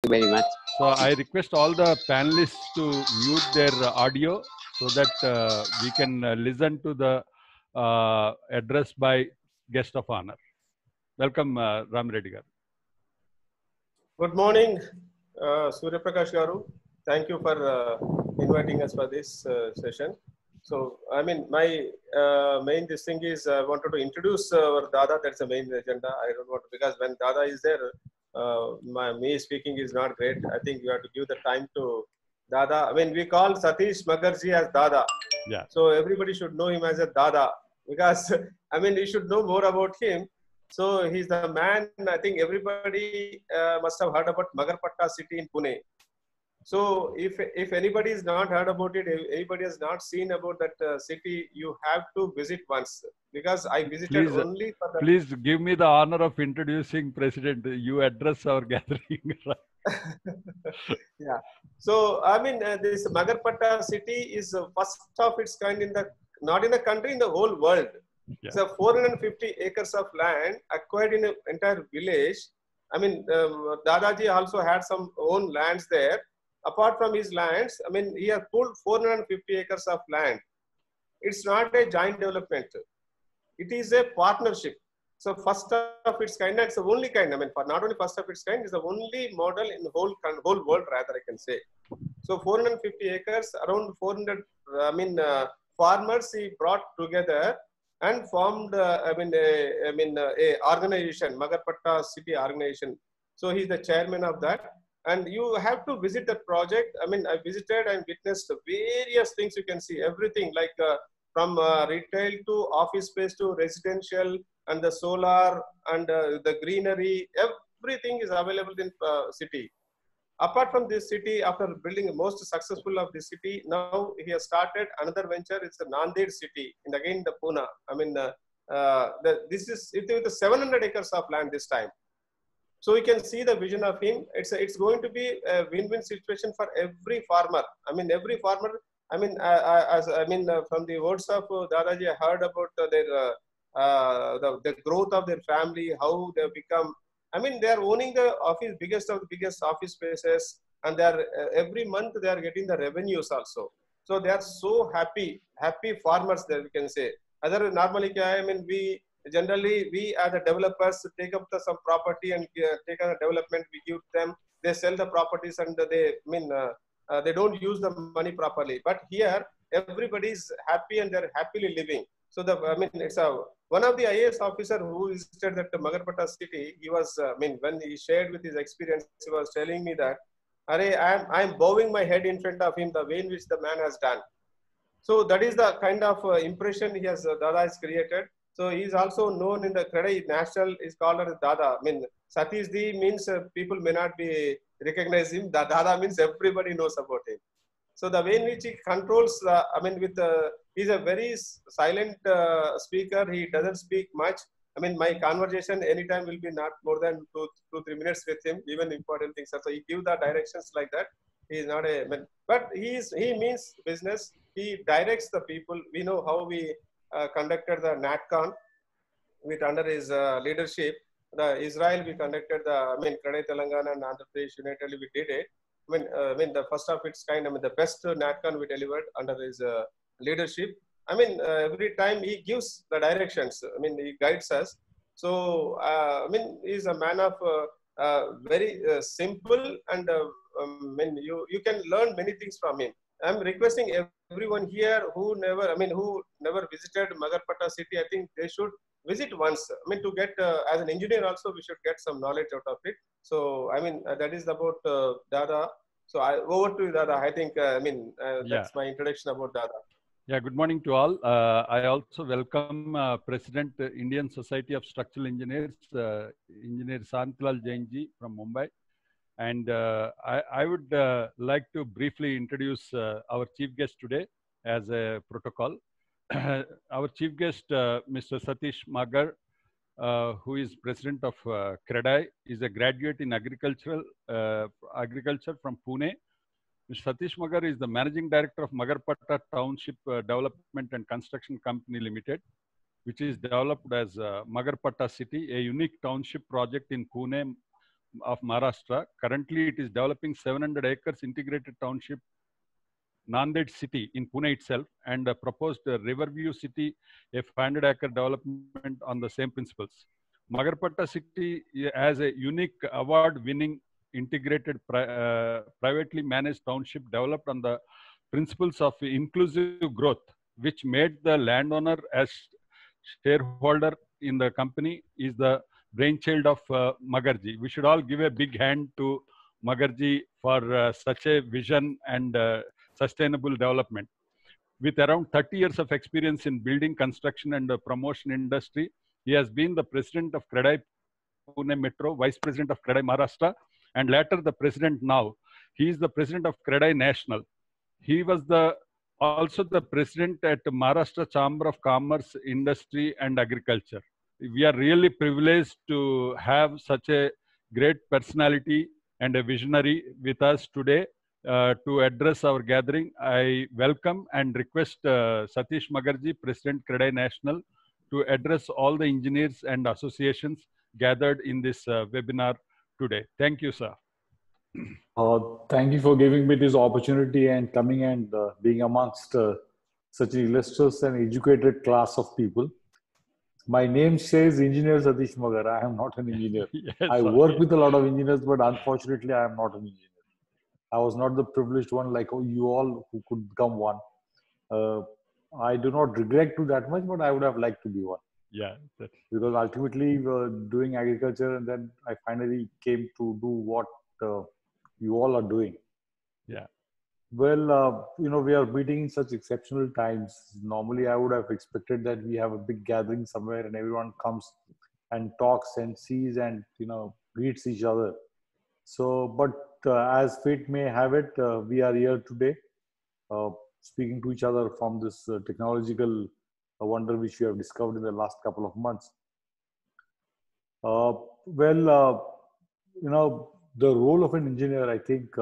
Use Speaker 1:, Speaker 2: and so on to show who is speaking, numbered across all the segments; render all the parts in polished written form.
Speaker 1: you very much.
Speaker 2: So I request all the panelists to mute their audio so that we can listen to the address by guest of honor. Welcome, Ram Reddy garu.
Speaker 3: Good morning, Surya Prakash Garu. Thank you for inviting us for this session. So, I mean, my main this thing is I wanted to introduce our Dada. That's the main agenda. I don't want to, because when Dada is there, me speaking is not great. I think you have to give the time to Dada. I mean, we call Satish Mukherjee as Dada.
Speaker 2: Yeah.
Speaker 3: So everybody should know him as a Dada, because I mean, you should know more about him. So he's the man. I think everybody must have heard about Magarpatta city in Pune. So if anybody has not heard about it, if anybody has not seen about that city, you have to visit once, because I visited only for the.
Speaker 2: Please give me the honor of introducing President. You address our gathering.
Speaker 3: Yeah. So I mean, this Magarpatta city is first of its kind in the, not in the country, in the whole world.
Speaker 2: Yeah.
Speaker 3: So 450 acres of land acquired in an entire village. I mean, Dadaji also had some own lands there. Apart from his lands, I mean, he has pulled 450 acres of land. It's not a joint development. It is a partnership. So first of its kind, it's the only kind. I mean, for not only first of its kind, it's the only model in the whole world, rather, I can say. So 450 acres, around 400, farmers he brought together and formed, a organization, Magarpatta City Organization. So he's the chairman of that. And you have to visit the project. I mean, I visited and witnessed various things. You can see everything, like from retail to office space to residential, and the solar and the greenery. Everything is available in city. Apart from this city, after building the most successful of this city, now he has started another venture. It's the Nanded city, and again the Pune. I mean, this is with 700 acres of land this time. So you can see the vision of him. It's going to be a win-win situation for every farmer. I mean, every farmer. I mean, from the words of Dadaji, I heard about the growth of their family, how they have become. I mean, they are owning the office, biggest of the biggest office spaces, and they are every month they are getting the revenues also. So they are so happy farmers there, we can say. Other normally, I mean, we as the developers take up some property and take on a development. We give them, they sell the properties, and they don't use the money properly. But here, everybody is happy and they're happily living. So it's one of the IAS officer who visited that Magarpatta city. He was, when he shared with his experience, he was telling me that, I'm bowing my head in front of him, the way in which the man has done. So that is the kind of impression he has, Dada has created. So he is also known in the Kredai national, is called as Dada. I mean, Satish Di means people may not be recognize him. Dada means everybody knows about him. So the way in which he controls, he's a very silent speaker. He doesn't speak much. I mean, my conversation anytime will be not more than 2-3 minutes with him, even important things. So he gives the directions like that. He is not but he means business. He directs the people. We know how we conducted the NatCon with under his leadership. The Israel, we conducted Kredai Telangana and Andhra Pradesh united, we did it. The first of its kind, the best NatCon we delivered under his leadership. Every time he gives the directions, he guides us. So, he's a man of very simple, and you can learn many things from him. I'm requesting everyone here who never visited Magarpatta city. I think they should visit once. To get as an engineer also, we should get some knowledge out of it. So that is about Dada. So over to you, Dada. I think that's my introduction about Dada.
Speaker 2: Yeah, good morning to all. I also welcome President Indian Society of Structural Engineers, Engineer Santlal Jainji from Mumbai. And I would like to briefly introduce our chief guest today as a protocol. Our chief guest, Mr. Satish Magar, who is president of Kredai, is a graduate in agriculture from Pune. Mr. Satish Magar is the managing director of Magarpatta Township Development and Construction Company Limited, which is developed as Magarpatta City, a unique township project in Pune, of Maharashtra. Currently, it is developing 700 acres integrated township Nanded city in Pune itself, and proposed Riverview city, a 500-acre development on the same principles. Magarpatta city has a unique award-winning integrated privately managed township developed on the principles of inclusive growth, which made the landowner as shareholder in the company is the brainchild of Magarji. We should all give a big hand to Magarji for such a vision and sustainable development. With around 30 years of experience in building, construction, and promotion industry, he has been the president of CREDAI Pune Metro, vice president of CREDAI Maharashtra, and later the president now. He is the president of CREDAI National. He was also the president at Maharashtra Chamber of Commerce, Industry, and Agriculture. We are really privileged to have such a great personality and a visionary with us today to address our gathering. I welcome and request Satish Magarji, President CREDAI National, to address all the engineers and associations gathered in this webinar today. Thank you, sir.
Speaker 1: Thank you for giving me this opportunity and coming and being amongst such an illustrious and educated class of people. My name says Engineer Satish Magar. I am not an engineer.
Speaker 2: Yes,
Speaker 1: I work with a lot of engineers, but unfortunately, I am not an engineer. I was not the privileged one like you all who could become one. I do not regret to that much, but I would have liked to be one.
Speaker 2: Yeah.
Speaker 1: Because ultimately, doing agriculture, and then I finally came to do what you all are doing.
Speaker 2: Yeah.
Speaker 1: Well, we are meeting in such exceptional times. Normally, I would have expected that we have a big gathering somewhere and everyone comes and talks and sees and, greets each other. So, but as fate may have it, we are here today speaking to each other from this technological wonder which we have discovered in the last couple of months. The role of an engineer, I think,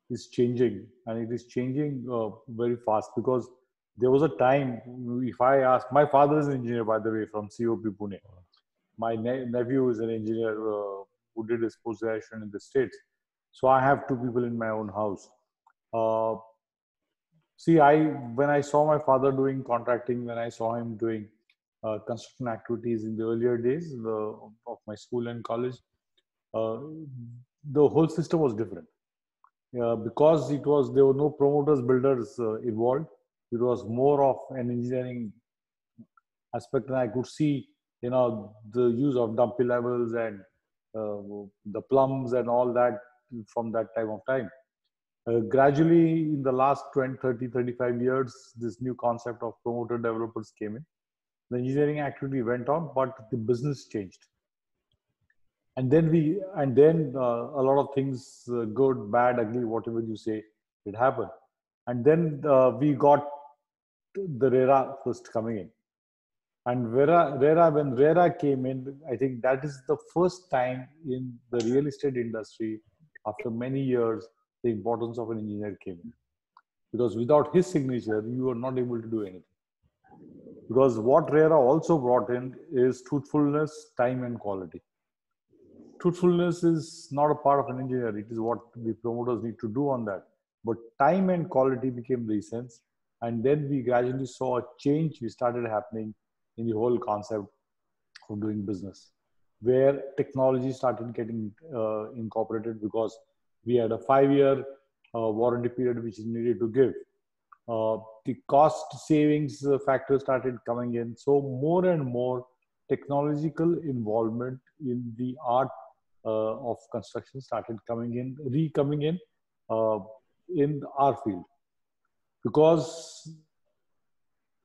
Speaker 1: is changing, and it is changing very fast, because there was a time, if I ask, my father is an engineer, by the way, from COP Pune. My nephew is an engineer who did his post-graduation in the States. So I have two people in my own house. When I saw my father doing contracting, when I saw him doing construction activities in the earlier days of my school and college, the whole system was different. Because there were no promoters, builders involved. It was more of an engineering aspect, and I could see, the use of dumpy levels and the plums and all that from that time of time. Gradually, in the last 20, 30, 35 years, this new concept of promoter developers came in. The engineering activity went on, but the business changed. And then a lot of things, good, bad, ugly, whatever you say, it happened. And then we got the RERA first coming in. And when RERA came in, I think that is the first time in the real estate industry, after many years, the importance of an engineer came in. Because without his signature, you are not able to do anything. Because what RERA also brought in is truthfulness, time, and quality. Truthfulness is not a part of an engineer. It is what the promoters need to do on that. But time and quality became the essence. And then we gradually saw a change which started happening in the whole concept of doing business, where technology started getting incorporated, because we had a 5-year warranty period which is needed to give. The cost savings factor started coming in. So more and more technological involvement in the art of construction started coming in our field. Because,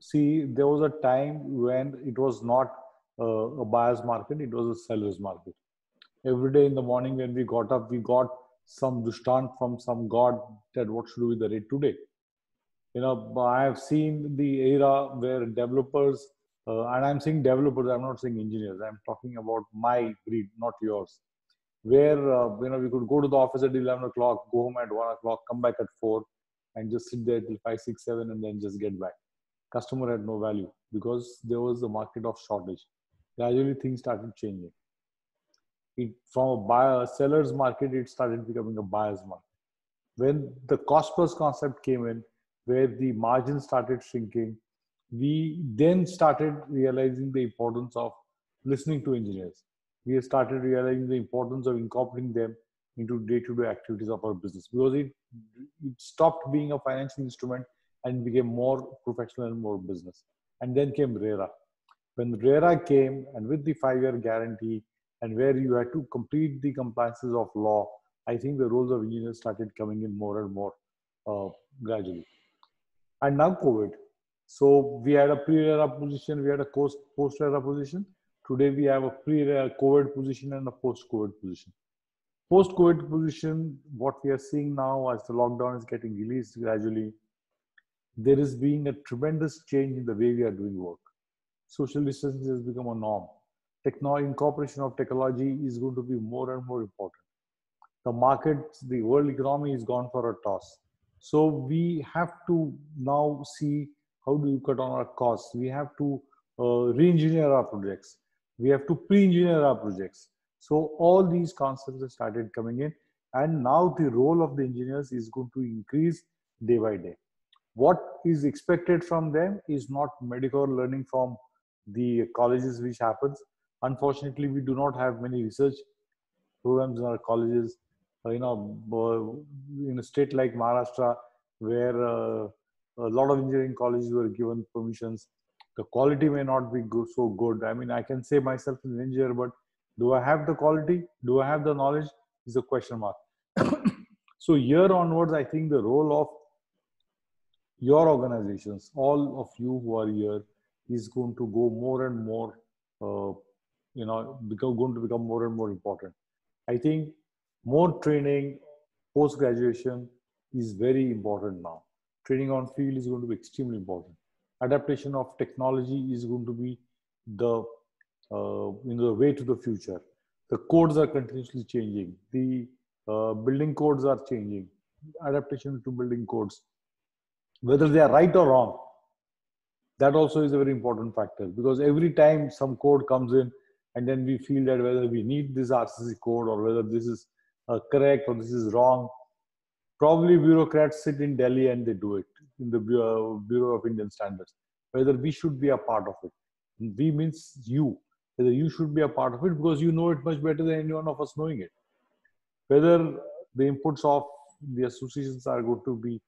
Speaker 1: see, there was a time when it was not a buyer's market, it was a seller's market. Every day in the morning when we got up, we got some dustant from some god that what should we do with the rate today. I have seen the era where developers, and I'm saying developers, I'm not saying engineers, I'm talking about my breed, not yours, where we could go to the office at 11 o'clock, go home at 1 o'clock, come back at 4, and just sit there till 5, 6, 7, and then just get back. Customer had no value because there was a market of shortage. Gradually, things started changing. from a buyer, seller's market, it started becoming a buyer's market. When the cost plus concept came in, where the margin started shrinking, we then started realizing the importance of listening to engineers. We started realizing the importance of incorporating them into day-to-day activities of our business, because it stopped being a financial instrument and became more professional and more business. And then came RERA. When RERA came, and with the 5-year guarantee, and where you had to complete the compliances of law, I think the roles of engineers started coming in more and more gradually. And now COVID. So we had a pre-RERA position, we had a post-RERA position. Today we have a pre-COVID position and a post-COVID position. Post-COVID position, what we are seeing now as the lockdown is getting released gradually, there is being a tremendous change in the way we are doing work. Social distancing has become a norm. Incorporation of technology is going to be more and more important. The market, the world economy is gone for a toss. So we have to now see how do you cut on our costs. We have to re-engineer our projects. We have to pre-engineer our projects. So all these concepts have started coming in, and now the role of the engineers is going to increase day by day. What is expected from them is not medical learning from the colleges, which happens. Unfortunately, we do not have many research programs in our colleges. In a state like Maharashtra, where a lot of engineering colleges were given permissions, the quality may not be so good. I mean, I can say myself as an engineer, but do I have the quality? Do I have the knowledge? Is a question mark. So here onwards, I think the role of your organizations, all of you who are here, is going to go more and more, going to become more and more important. I think more training post-graduation is very important now. Training on field is going to be extremely important. Adaptation of technology is going to be the way to the future. The codes are continuously changing. The building codes are changing. Adaptation to building codes, whether they are right or wrong, that also is a very important factor, because every time some code comes in, and then we feel that whether we need this RCC code or whether this is correct or this is wrong. Probably bureaucrats sit in Delhi and they do it in the Bureau of Indian Standards. Whether we should be a part of it. We means you. Whether you should be a part of it, because you know it much better than any one of us knowing it. Whether the inputs of the associations are going to be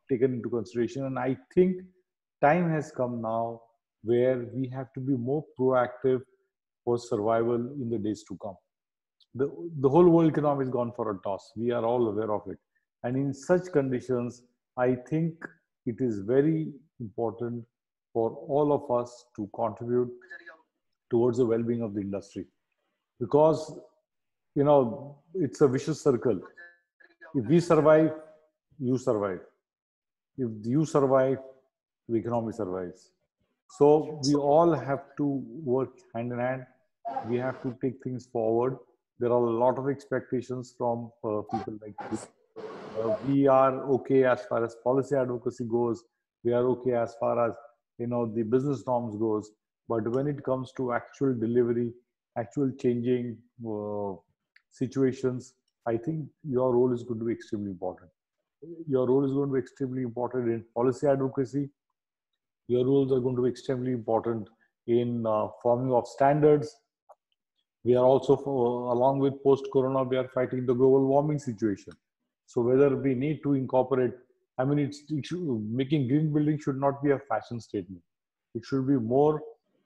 Speaker 1: taken into consideration. And I think time has come now where we have to be more proactive for survival in the days to come. The whole world economy has gone for a toss. We are all aware of it. And in such conditions, I think it is very important for all of us to contribute towards the well-being of the industry. Because, it's a vicious circle. If we survive, you survive. If you survive, the economy survives. So we all have to work hand in hand. We have to take things forward. There are a lot of expectations from people like this. We are okay as far as policy advocacy goes. We are okay as far as the business norms goes. But when it comes to actual delivery, actual changing situations, I think your role is going to be extremely important. Your role is going to be extremely important in policy advocacy. Your roles are going to be extremely important in forming of standards. We are also, along with post-corona, we are fighting the global warming situation. So whether we need to incorporate, making green building should not be a fashion statement. It should be more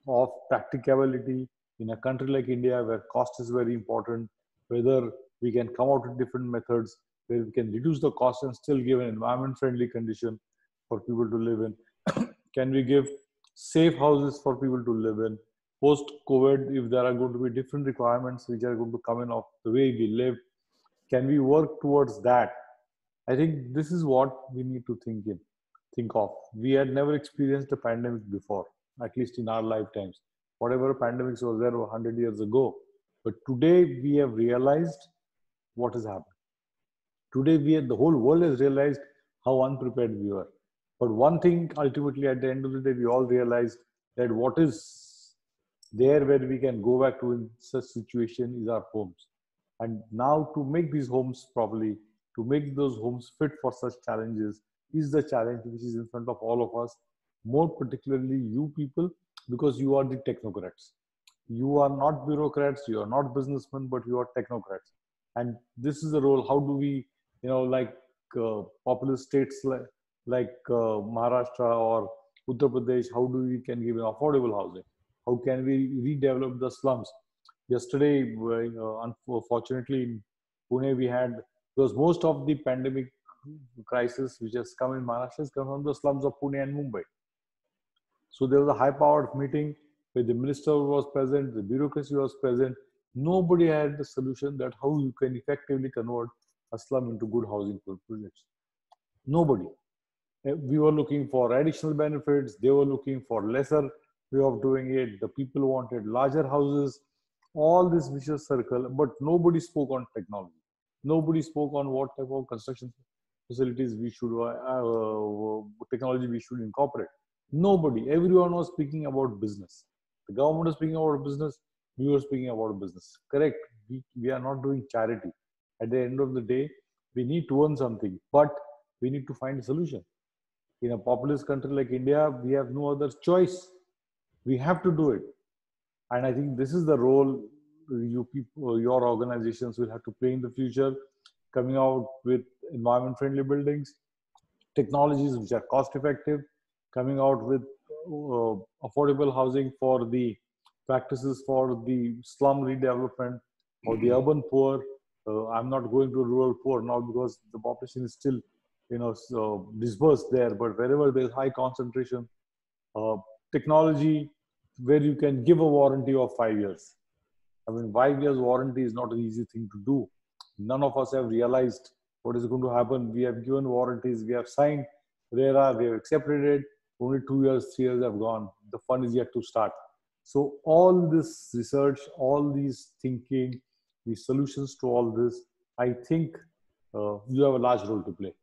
Speaker 1: of practicability in a country like India, where cost is very important, whether we can come out with different methods where we can reduce the cost and still give an environment-friendly condition for people to live in. Can we give safe houses for people to live in? Post-COVID, if there are going to be different requirements which are going to come in of the way we live, can we work towards that? I think this is what we need to think of. We had never experienced a pandemic before, at least in our lifetimes. Whatever pandemics was there 100 years ago. But today we have realized what has happened. Today the whole world has realized how unprepared we were. But one thing, ultimately, at the end of the day, we all realized that what is There where we can go back to in such situation is our homes. And now to make these homes properly, to make those homes fit for such challenges is the challenge which is in front of all of us, more particularly you people, because you are the technocrats. You are not bureaucrats, you are not businessmen, but you are technocrats. And this is the role. How do we, like populous states like Maharashtra or Uttar Pradesh, how do we can give affordable housing? How can we redevelop the slums? Yesterday, unfortunately, in Pune, we had, because most of the pandemic crisis which has come in Maharashtra has come from the slums of Pune and Mumbai. So there was a high-powered meeting where the minister was present, the bureaucracy was present. Nobody had the solution that how you can effectively convert a slum into good housing projects. Nobody. We were looking for additional benefits. They were looking for lesser way of doing it. The people wanted larger houses. All this vicious circle, but nobody spoke on technology. Nobody spoke on what type of construction facilities we should, technology we should incorporate. Nobody. Everyone was speaking about business. The government was speaking about business. We were speaking about business. Correct. We are not doing charity. At the end of the day, we need to earn something, but we need to find a solution. In a populous country like India, we have no other choice. We have to do it. And I think this is the role you people, your organizations will have to play in the future, coming out with environment friendly buildings, technologies which are cost effective, coming out with affordable housing for the practices for the slum redevelopment or the urban poor. I'm not going to rural poor now because the population is still, dispersed there. But wherever there's high concentration, technology where you can give a warranty of 5 years. I mean, 5 years warranty is not an easy thing to do. None of us have realized what is going to happen. We have given warranties, we have signed RERA, we have accepted it. Only 2 years, 3 years have gone. The fund is yet to start. So all this research, all these thinking, the solutions to all this, I think you have a large role to play.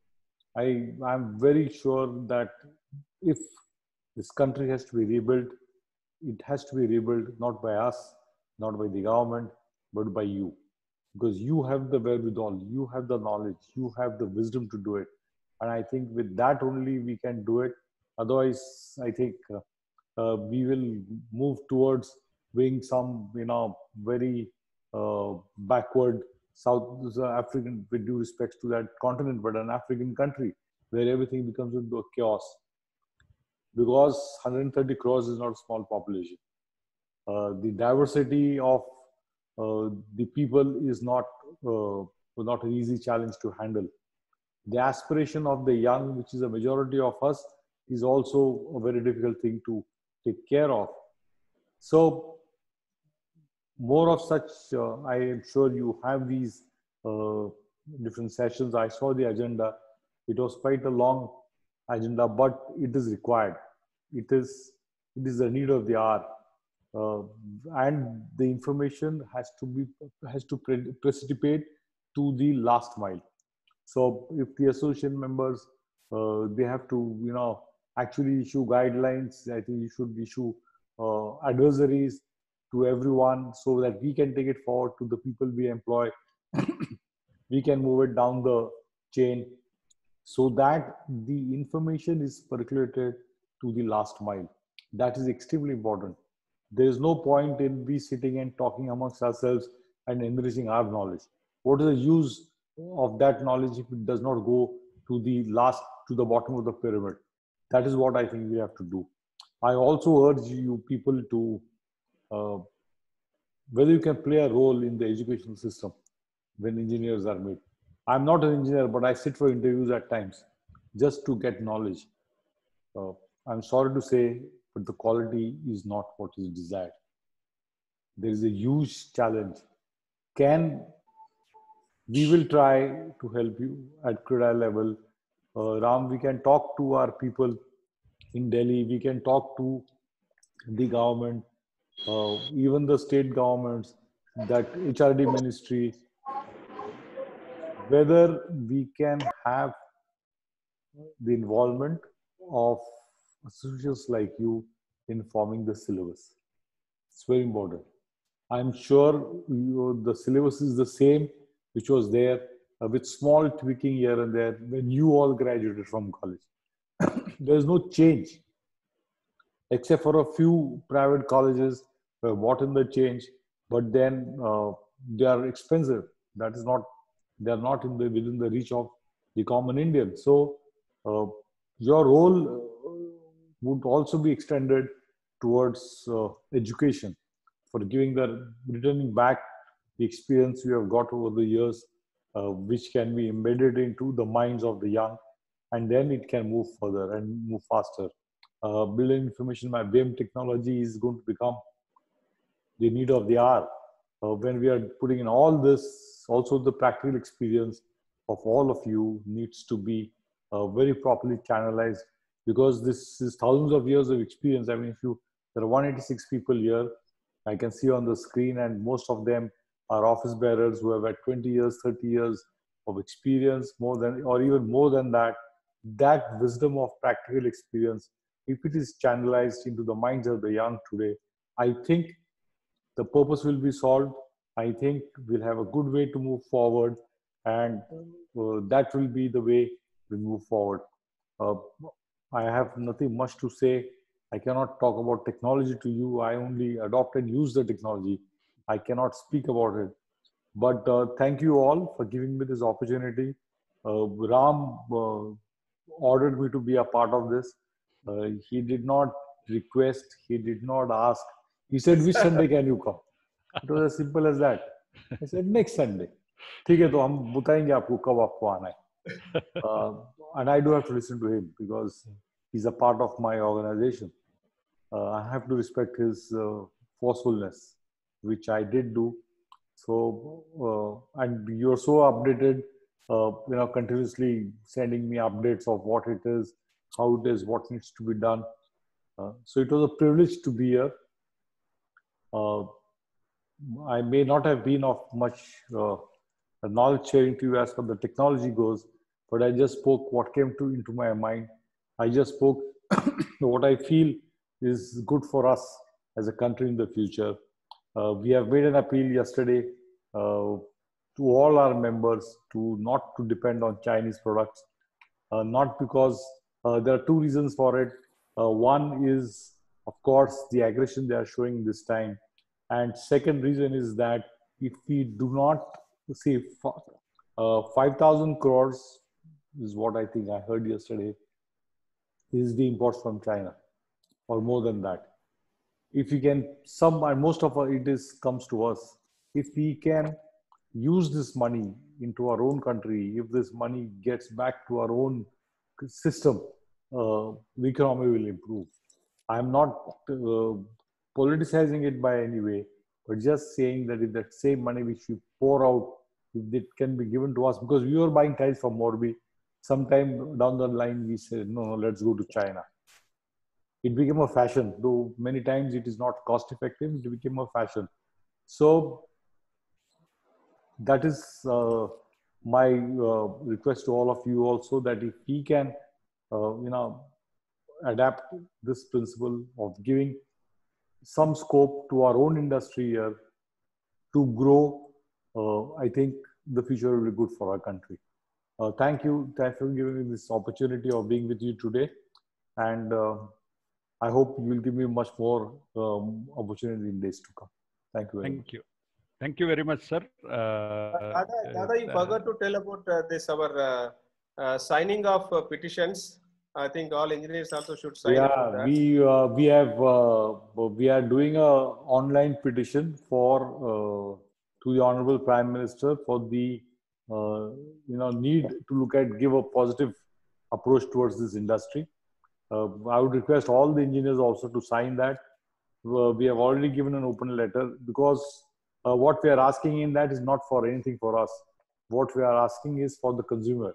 Speaker 1: I'm very sure that if this country has to be rebuilt, it has to be rebuilt not by us, not by the government, but by you. Because you have the wherewithal, you have the knowledge, you have the wisdom to do it. And I think with that only we can do it. Otherwise, I think we will move towards being some, very backward South African, with due respect to that continent, but an African country where everything becomes into a chaos. Because 130 crores is not a small population. The diversity of the people is not an easy challenge to handle. The aspiration of the young, which is a majority of us, is also a very difficult thing to take care of. So more of such, I am sure you have these different sessions. I saw the agenda. It was quite a long agenda, but it is required. It is the need of the hour. And the information has to precipitate to the last mile. So if the association members, they have to, actually issue guidelines. I think you should issue advisories to everyone so that we can take it forward to the people we employ. We can move it down the chain so that the information is percolated to the last mile. That is extremely important. There is no point in we sitting and talking amongst ourselves and enriching our knowledge. What is the use of that knowledge if it does not go to the bottom of the pyramid? That is what I think we have to do. I also urge you people to, whether you can play a role in the educational system when engineers are made. I'm not an engineer, but I sit for interviews at times just to get knowledge. I'm sorry to say, but the quality is not what is desired. There is a huge challenge. We will try to help you at CREDAI level. Ram, we can talk to our people in Delhi. We can talk to the government, even the state governments, that HRD ministry, whether we can have the involvement of associates like you in forming the syllabus. It's very important. I'm sure the syllabus is the same which was there, with small tweaking here and there when you all graduated from college. There's no change except for a few private colleges who have bought in the change, but then they are expensive. That is not, they are not within the reach of the common Indian. So uh, your role would also be extended towards education, for giving returning back the experience you have got over the years, which can be embedded into the minds of the young, and then it can move further and move faster. Building information by BIM technology is going to become the need of the hour. When we are putting in all this, also the practical experience of all of you needs to be very properly channelized, because this is thousands of years of experience. I mean, if you, there are 186 people here, I can see on the screen, and most of them are office bearers who have had 20 years, 30 years of experience, more than, or even more than that. That wisdom of practical experience, if it is channelized into the minds of the young today, I think the purpose will be solved. I think we'll have a good way to move forward, and that will be the way we move forward. Uh, I have nothing much to say. I cannot talk about technology to you. I only adopt and use the technology. I cannot speak about it. But thank you all for giving me this opportunity. Ram ordered me to be a part of this. He did not request, he did not ask. He said, which Sunday can you come? It was as simple as that. I said, next Sunday. ठीक है, तो हम बताएंगे आपको कब आपको आना है. And I do have to listen to him because he's a part of my organization. I have to respect his forcefulness, which I did do. So, and you're so updated, continuously sending me updates of what it is, how it is, what needs to be done. So it was a privilege to be here. I may not have been of much knowledge sharing to you as far as the technology goes, but I just spoke what came into my mind. I just spoke what I feel is good for us as a country in the future. We have made an appeal yesterday to all our members to not to depend on Chinese products, not because there are two reasons for it. One is, of course, the aggression they are showing this time. And second reason is that if we do not see 5,000 crores is what I think I heard yesterday is the imports from China, or more than that. If we can, some and most of it is comes to us. If we can use this money into our own country, if this money gets back to our own system, the economy will improve. I'm not politicizing it by any way, but just saying that if that same money which we pour out, if it can be given to us, because we were buying tiles from Morbi, sometime down the line we said, no, let's go to China. It became a fashion, though many times it is not cost effective, it became a fashion. So that is my request to all of you also, that if we can, adapt this principle of giving some scope to our own industry here to grow, I think the future will be good for our country. Thank you for giving me this opportunity of being with you today. And I hope you will give me much more opportunity in days to come. Thank you very much.
Speaker 2: Thank you. Thank you very much, sir.
Speaker 3: Dada, you forgot to tell about this, our signing of petitions. I think all engineers also should sign up for that.
Speaker 1: We are doing a online petition for to the Honorable Prime Minister for the need to look at, give a positive approach towards this industry. I would request all the engineers also to sign that. We have already given an open letter, because what we are asking in that is not for anything for us. What we are asking is for the consumer.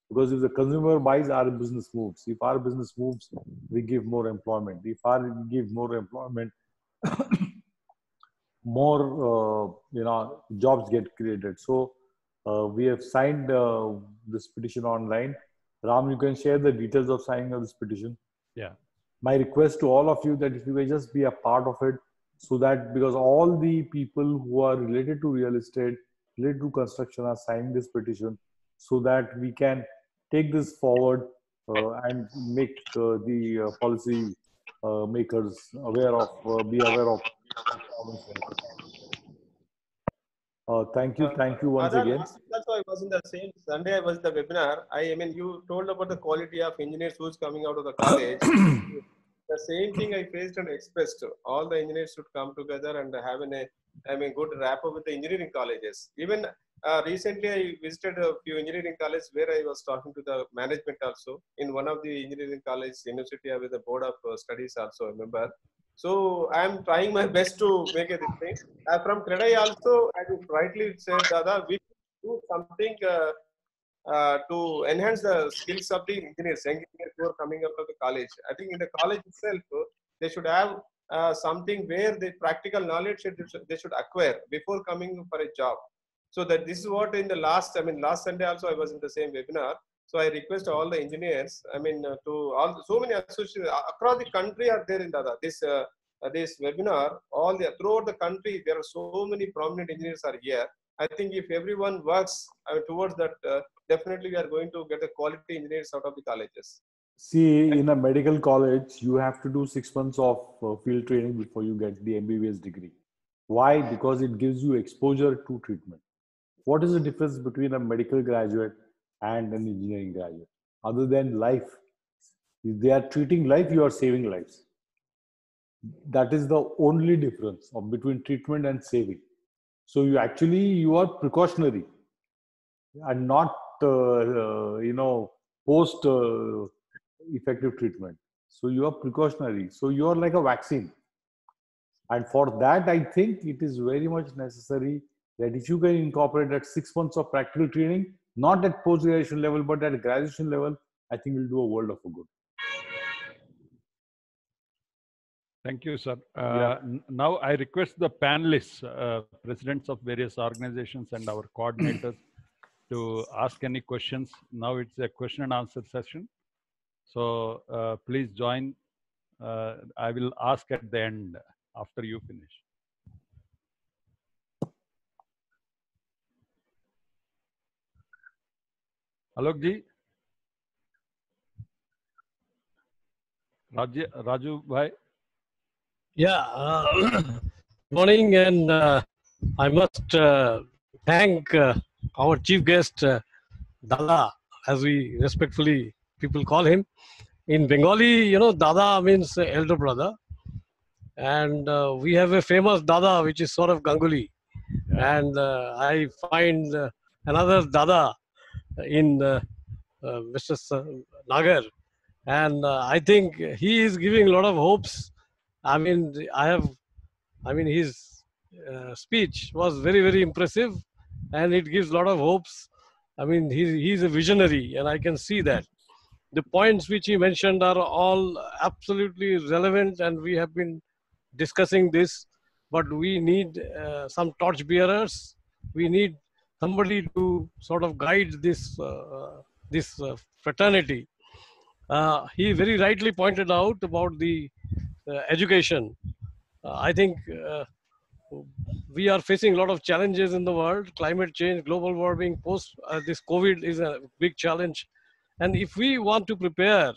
Speaker 1: Because if the consumer buys, our business moves. If our business moves, we give more employment. If we give more employment, more jobs get created. So we have signed this petition online. Ram, you can share the details of signing of this petition.
Speaker 2: Yeah.
Speaker 1: My request to all of you that if you may just be a part of it, so that because all the people who are related to real estate, related to construction are signing this petition, so that we can take this forward and make the policy makers aware of, be aware of the problems. Thank you once
Speaker 3: Other
Speaker 1: again.
Speaker 3: last week also I was in the same Sunday. I was in the webinar. I mean, you told about the quality of engineers who's coming out of the college. The same thing I faced and expressed. All the engineers should come together and have good rapport with the engineering colleges. Even recently, I visited a few engineering colleges where I was talking to the management also. In one of the engineering college university, I was the board of studies also a member. So I'm trying my best to make it this thing. From CREDAI also, as you rightly said, Dada, we do something to enhance the skills of the engineers, young engineers who are coming out of the college. I think in the college itself, they should have something where the practical knowledge they should acquire before coming for a job. So that this is what in the last Sunday also I was in the same webinar. So I request all the engineers, to all so many associations across the country are there in this webinar. Throughout the country, there are so many prominent engineers are here. I think if everyone works towards that, definitely we are going to get a quality engineers out of the colleges.
Speaker 1: See, in a medical college, you have to do 6 months of field training before you get the MBBS degree. Why? Because it gives you exposure to treatment. What is the difference between a medical graduate and an engineering graduate? Other than life. If they are treating life, you are saving lives. That is the only difference between treatment and saving. So you are precautionary and not, post effective treatment. So you are precautionary. So you are like a vaccine. And for that, I think it is very much necessary that if you can incorporate that 6 months of practical training, not at post-graduation level, but at graduation level, I think will do a world of good.
Speaker 2: Thank you, sir. Now I request the panelists, presidents of various organizations and our coordinators to ask any questions. Now it's a question and answer session. So please join. I will ask at the end after you finish. Alok ji. Raju bhai.
Speaker 4: Yeah, morning, and I must thank our chief guest, Dada, as we respectfully people call him. In Bengali, Dada means elder brother. And we have a famous Dada, which is Saurav Ganguly. Yeah. And I find another Dada in Mr. Nagar. And I think he is giving a lot of hopes. His speech was very, very impressive, and it gives a lot of hopes. He's a visionary, and I can see that. The points which he mentioned are all absolutely relevant, and we have been discussing this, but we need some torch bearers. We need somebody to sort of guide this fraternity. He very rightly pointed out about the education. I think we are facing a lot of challenges in the world. Climate change, global warming, this COVID is a big challenge. And if we want to prepare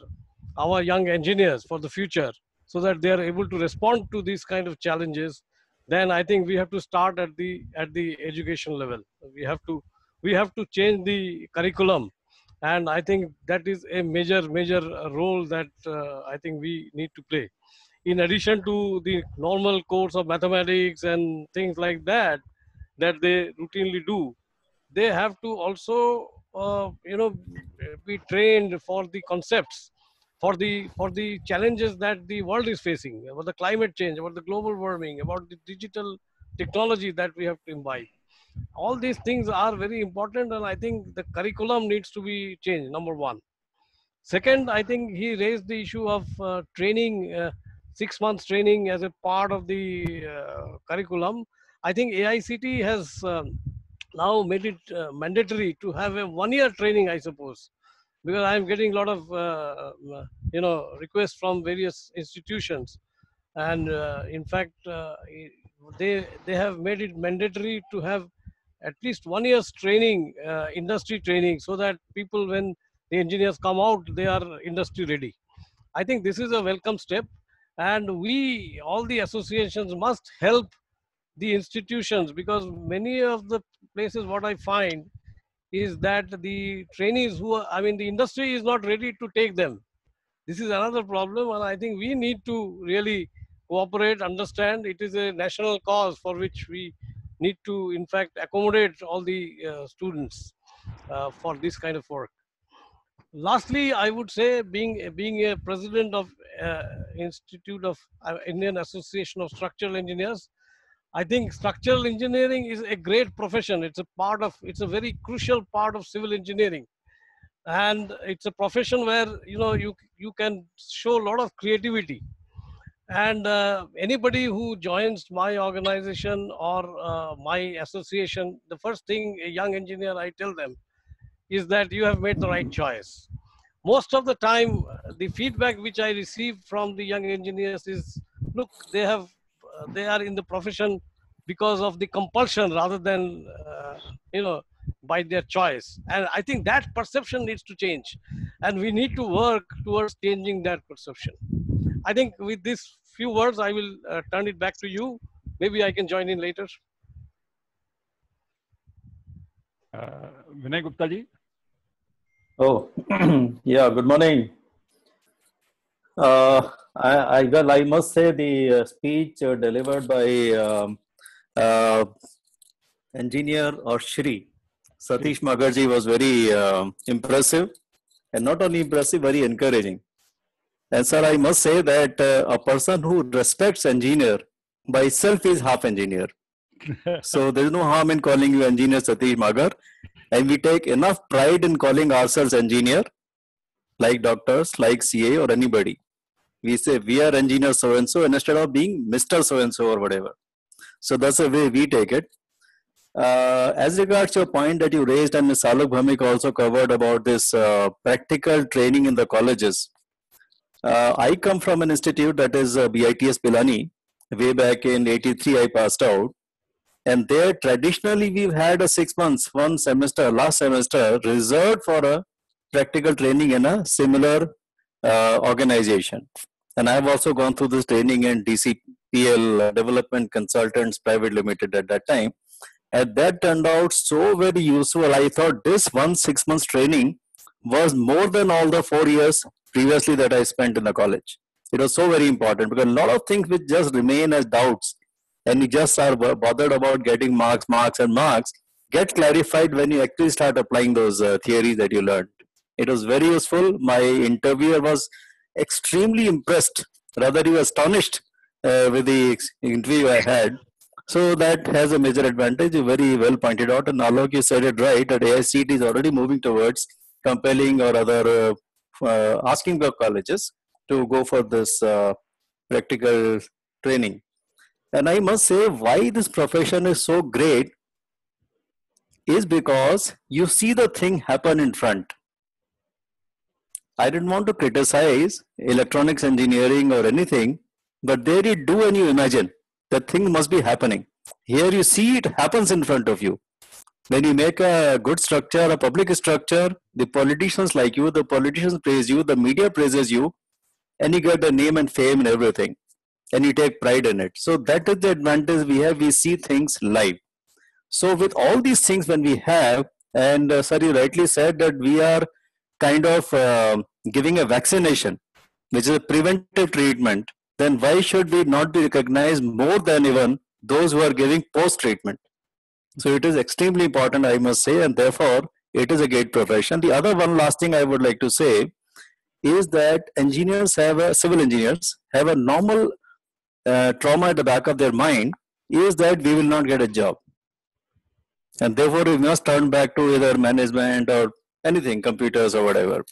Speaker 4: our young engineers for the future so that they are able to respond to these kind of challenges, then I think we have to start at the education level. We have to change the curriculum. And I think that is a major role that I think we need to play. In addition to the normal course of mathematics and things like that they routinely do, they have to also be trained for the concepts, for the challenges that the world is facing, about the climate change, about the global warming, about the digital technology that we have to imbibe. All these things are very important, and I think the curriculum needs to be changed, number one. Second, I think he raised the issue of training, 6 months training as a part of the curriculum. I think AICT has now made it mandatory to have a 1-year training, I suppose, because I'm getting a lot of requests from various institutions And in fact, they have made it mandatory to have at least 1 year's training, industry training, so that people, when the engineers come out, they are industry ready. I think this is a welcome step, and we, all the associations, must help the institutions, because many of the places, what I find is that the trainees who are, I mean, the industry is not ready to take them. This is another problem, and I think we need to really cooperate, understand it is a national cause for which we need to, in fact, accommodate all the students for this kind of work. Lastly, I would say, being a president of Institute of Indian Association of Structural Engineers, I think structural engineering is a great profession. It's a very crucial part of civil engineering, and it's a profession where you can show a lot of creativity. And anybody who joins my organization or my association, the first thing a young engineer I tell them is that you have made the right choice. Most of the time, the feedback which I receive from the young engineers is, look, they are in the profession because of the compulsion rather than by their choice. And I think that perception needs to change, and we need to work towards changing that perception. I think with these few words, I will turn it back to you. Maybe I can join in later.
Speaker 2: Vinay Gupta ji.
Speaker 5: Oh, yeah, good morning. I must say the speech delivered by engineer or Shri Satish Magarji was very impressive, and not only impressive, very encouraging. And sir, I must say that a person who respects engineer by itself is half engineer. So there is no harm in calling you engineer Satish Magar. And we take enough pride in calling ourselves engineer, like doctors, like CA or anybody. We say we are engineer so-and-so instead of being Mr. So-and-so or whatever. So that's the way we take it. As regards your point that you raised, and Ms. Alok Bhamik also covered about this practical training in the colleges. I come from an institute that is BITS Pilani. Way back in '83, I passed out. And there, traditionally, we've had a 6 months, one semester, last semester, reserved for a practical training in a similar organization. And I've also gone through this training in DCPL, Development Consultants Private Limited at that time. And that turned out so very useful. I thought this 6 months training was more than all the 4 years previously that I spent in the college. It was so very important, because a lot of things which just remain as doubts, and you just are bothered about getting marks, get clarified when you actually start applying those theories that you learned. It was very useful. My interviewer was extremely impressed, rather he was astonished with the interview I had. So that has a major advantage. You very well pointed out, and Alok, you said it right, that AICTE is already moving towards compelling or other asking the colleges to go for this practical training. And I must say, why this profession is so great is because you see the thing happen in front. I didn't want to criticize electronics engineering or anything, but there you do and you imagine that thing must be happening. Here you see it happens in front of you. When you make a good structure, a public structure, the politicians like you, the politicians praise you, the media praises you, and you get the name and fame and everything. And you take pride in it. So that is the advantage we have. We see things live. So with all these things when we have, and sir, you rightly said that we are kind of giving a vaccination, which is a preventive treatment, then why should we not be recognized more than even those who are giving post-treatment? So it is extremely important, I must say, and therefore it is a great profession. The other one last thing I would like to say is that civil engineers have a normal trauma at the back of their mind, is that we will not get a job. And therefore, we must turn back to either management or anything, computers or whatever.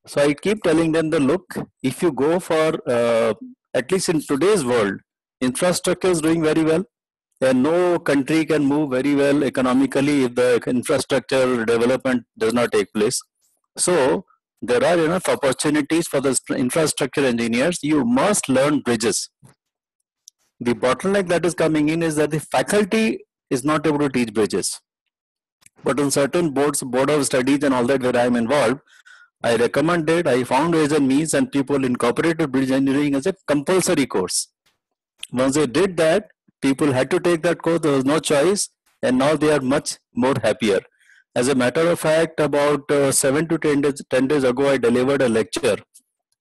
Speaker 5: So I keep telling them that, look, if you go for, at least in today's world, infrastructure is doing very well. And no country can move very well economically if the infrastructure development does not take place. So there are enough opportunities for the infrastructure engineers. You must learn bridges. The bottleneck that is coming in is that the faculty is not able to teach bridges. But on certain boards, board of studies and all that where I am involved, I recommended, I found ways and means, and people incorporated bridge engineering as a compulsory course. Once they did that, people had to take that course, there was no choice, and now they are much more happier. As a matter of fact, about 7 to 10 days ago, I delivered a lecture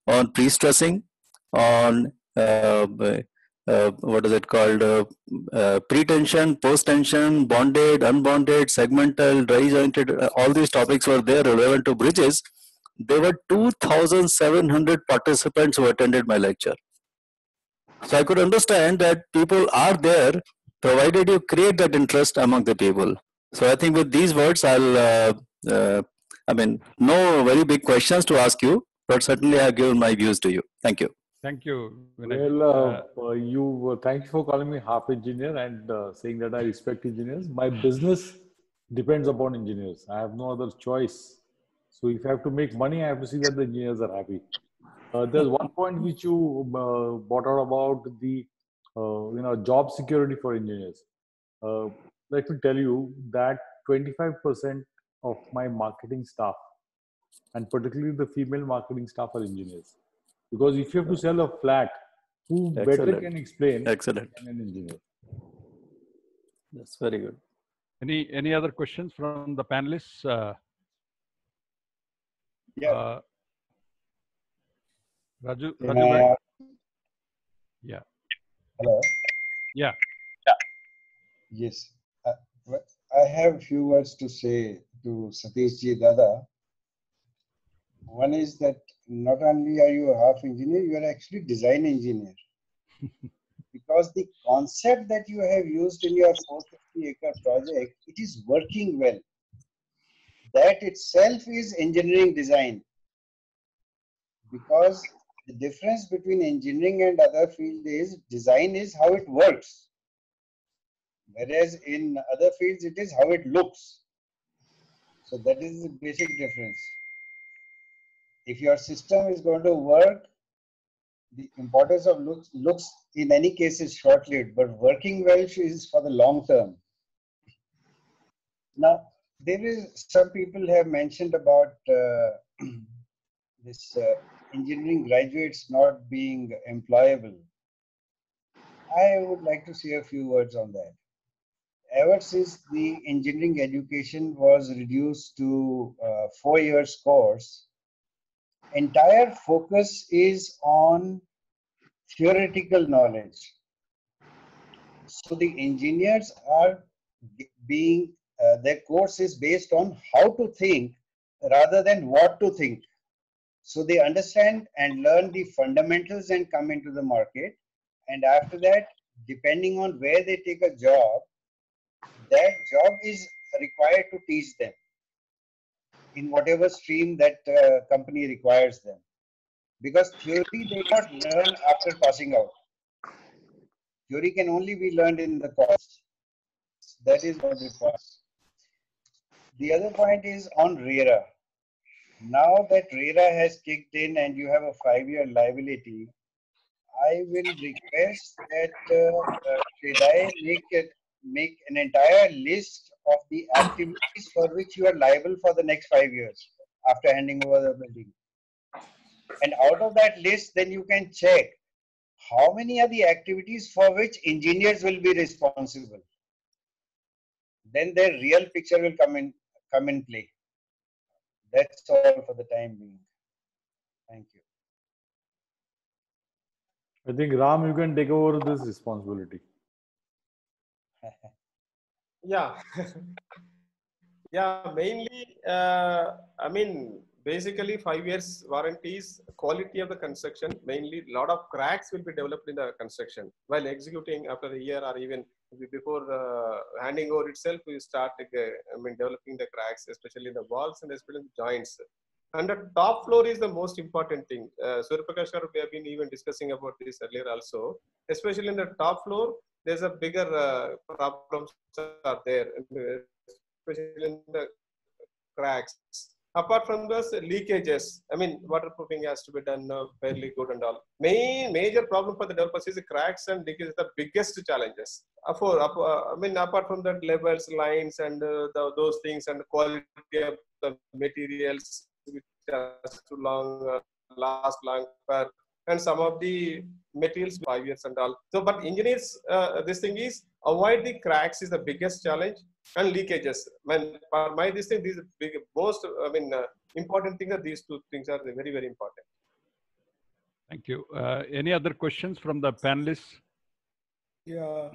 Speaker 5: on pre-stressing, on what is it called, pre-tension, post-tension, bonded, unbonded, segmental, dry jointed, all these topics were there relevant to bridges. There were 2,700 participants who attended my lecture. So I could understand that people are there, provided you create that interest among the people. So I think with these words, no very big questions to ask you, but certainly I've given my views to you. Thank you.
Speaker 2: Thank you, Vinay.
Speaker 1: Well, thank you for calling me half engineer and saying that I respect engineers. My business depends upon engineers. I have no other choice. So if I have to make money, I have to see that the engineers are happy. There's one point which you brought out about the job security for engineers. Let me tell you that 25% of my marketing staff, and particularly the female marketing staff, are engineers. Because if you have to sell a flat, who better can explain than an engineer?
Speaker 5: That's very good.
Speaker 2: Any other questions from the panelists?
Speaker 6: Yeah.
Speaker 2: Raju, yeah.
Speaker 6: Hello.
Speaker 2: Yeah.
Speaker 6: Yes. I have a few words to say to Satish Ji Dada. One is that not only are you a half engineer, you are actually design engineer. Because the concept that you have used in your 450-acre project, it is working well. That itself is engineering design. Because the difference between engineering and other field is design is how it works. Whereas in other fields, it is how it looks. So that is the basic difference. If your system is going to work, the importance of looks in any case is short-lived, but working well is for the long term. Now, some people have mentioned about this engineering graduates not being employable. I would like to say a few words on that. Ever since the engineering education was reduced to 4 years course, entire focus is on theoretical knowledge. So the engineers are being, their course is based on how to think rather than what to think. So they understand and learn the fundamentals and come into the market. And after that, depending on where they take a job, that job is required to teach them in whatever stream that company requires them. Because theory they cannot learn after passing out. Theory can only be learned in the course. That is what it was. The other point is on RERA. Now that RERA has kicked in and you have a 5-year liability, I will request that should I make an entire list of the activities for which you are liable for the next 5 years after handing over the building. And out of that list, then you can check how many are the activities for which engineers will be responsible. Then their real picture will come in play. That's all for the time being. Thank you.
Speaker 1: I think Ram, you can take over this responsibility.
Speaker 3: Yeah. Yeah, mainly, basically 5 years warranties, quality of the construction, mainly a lot of cracks will be developed in the construction while executing after a year or even before handing over itself, we start developing the cracks, especially in the walls and especially in the joints. And the top floor is the most important thing. Surya Prakash Garu, we have been even discussing about this earlier also. Especially in the top floor, there's a bigger problems are there, especially in the cracks. Apart from those leakages, I mean, waterproofing has to be done fairly good and all. Major problem for the developers is the cracks and leakages, the biggest challenges. I mean, apart from that, levels, lines, and those things, and the quality of the materials, which has to last long for, and some of the materials 5 years and all. So, but engineers, this thing is avoid the cracks is the biggest challenge, and leakages. When for my this thing, these big most important thing are these two things are very, very important.
Speaker 2: Thank you. Any other questions from the panelists?
Speaker 7: Yeah,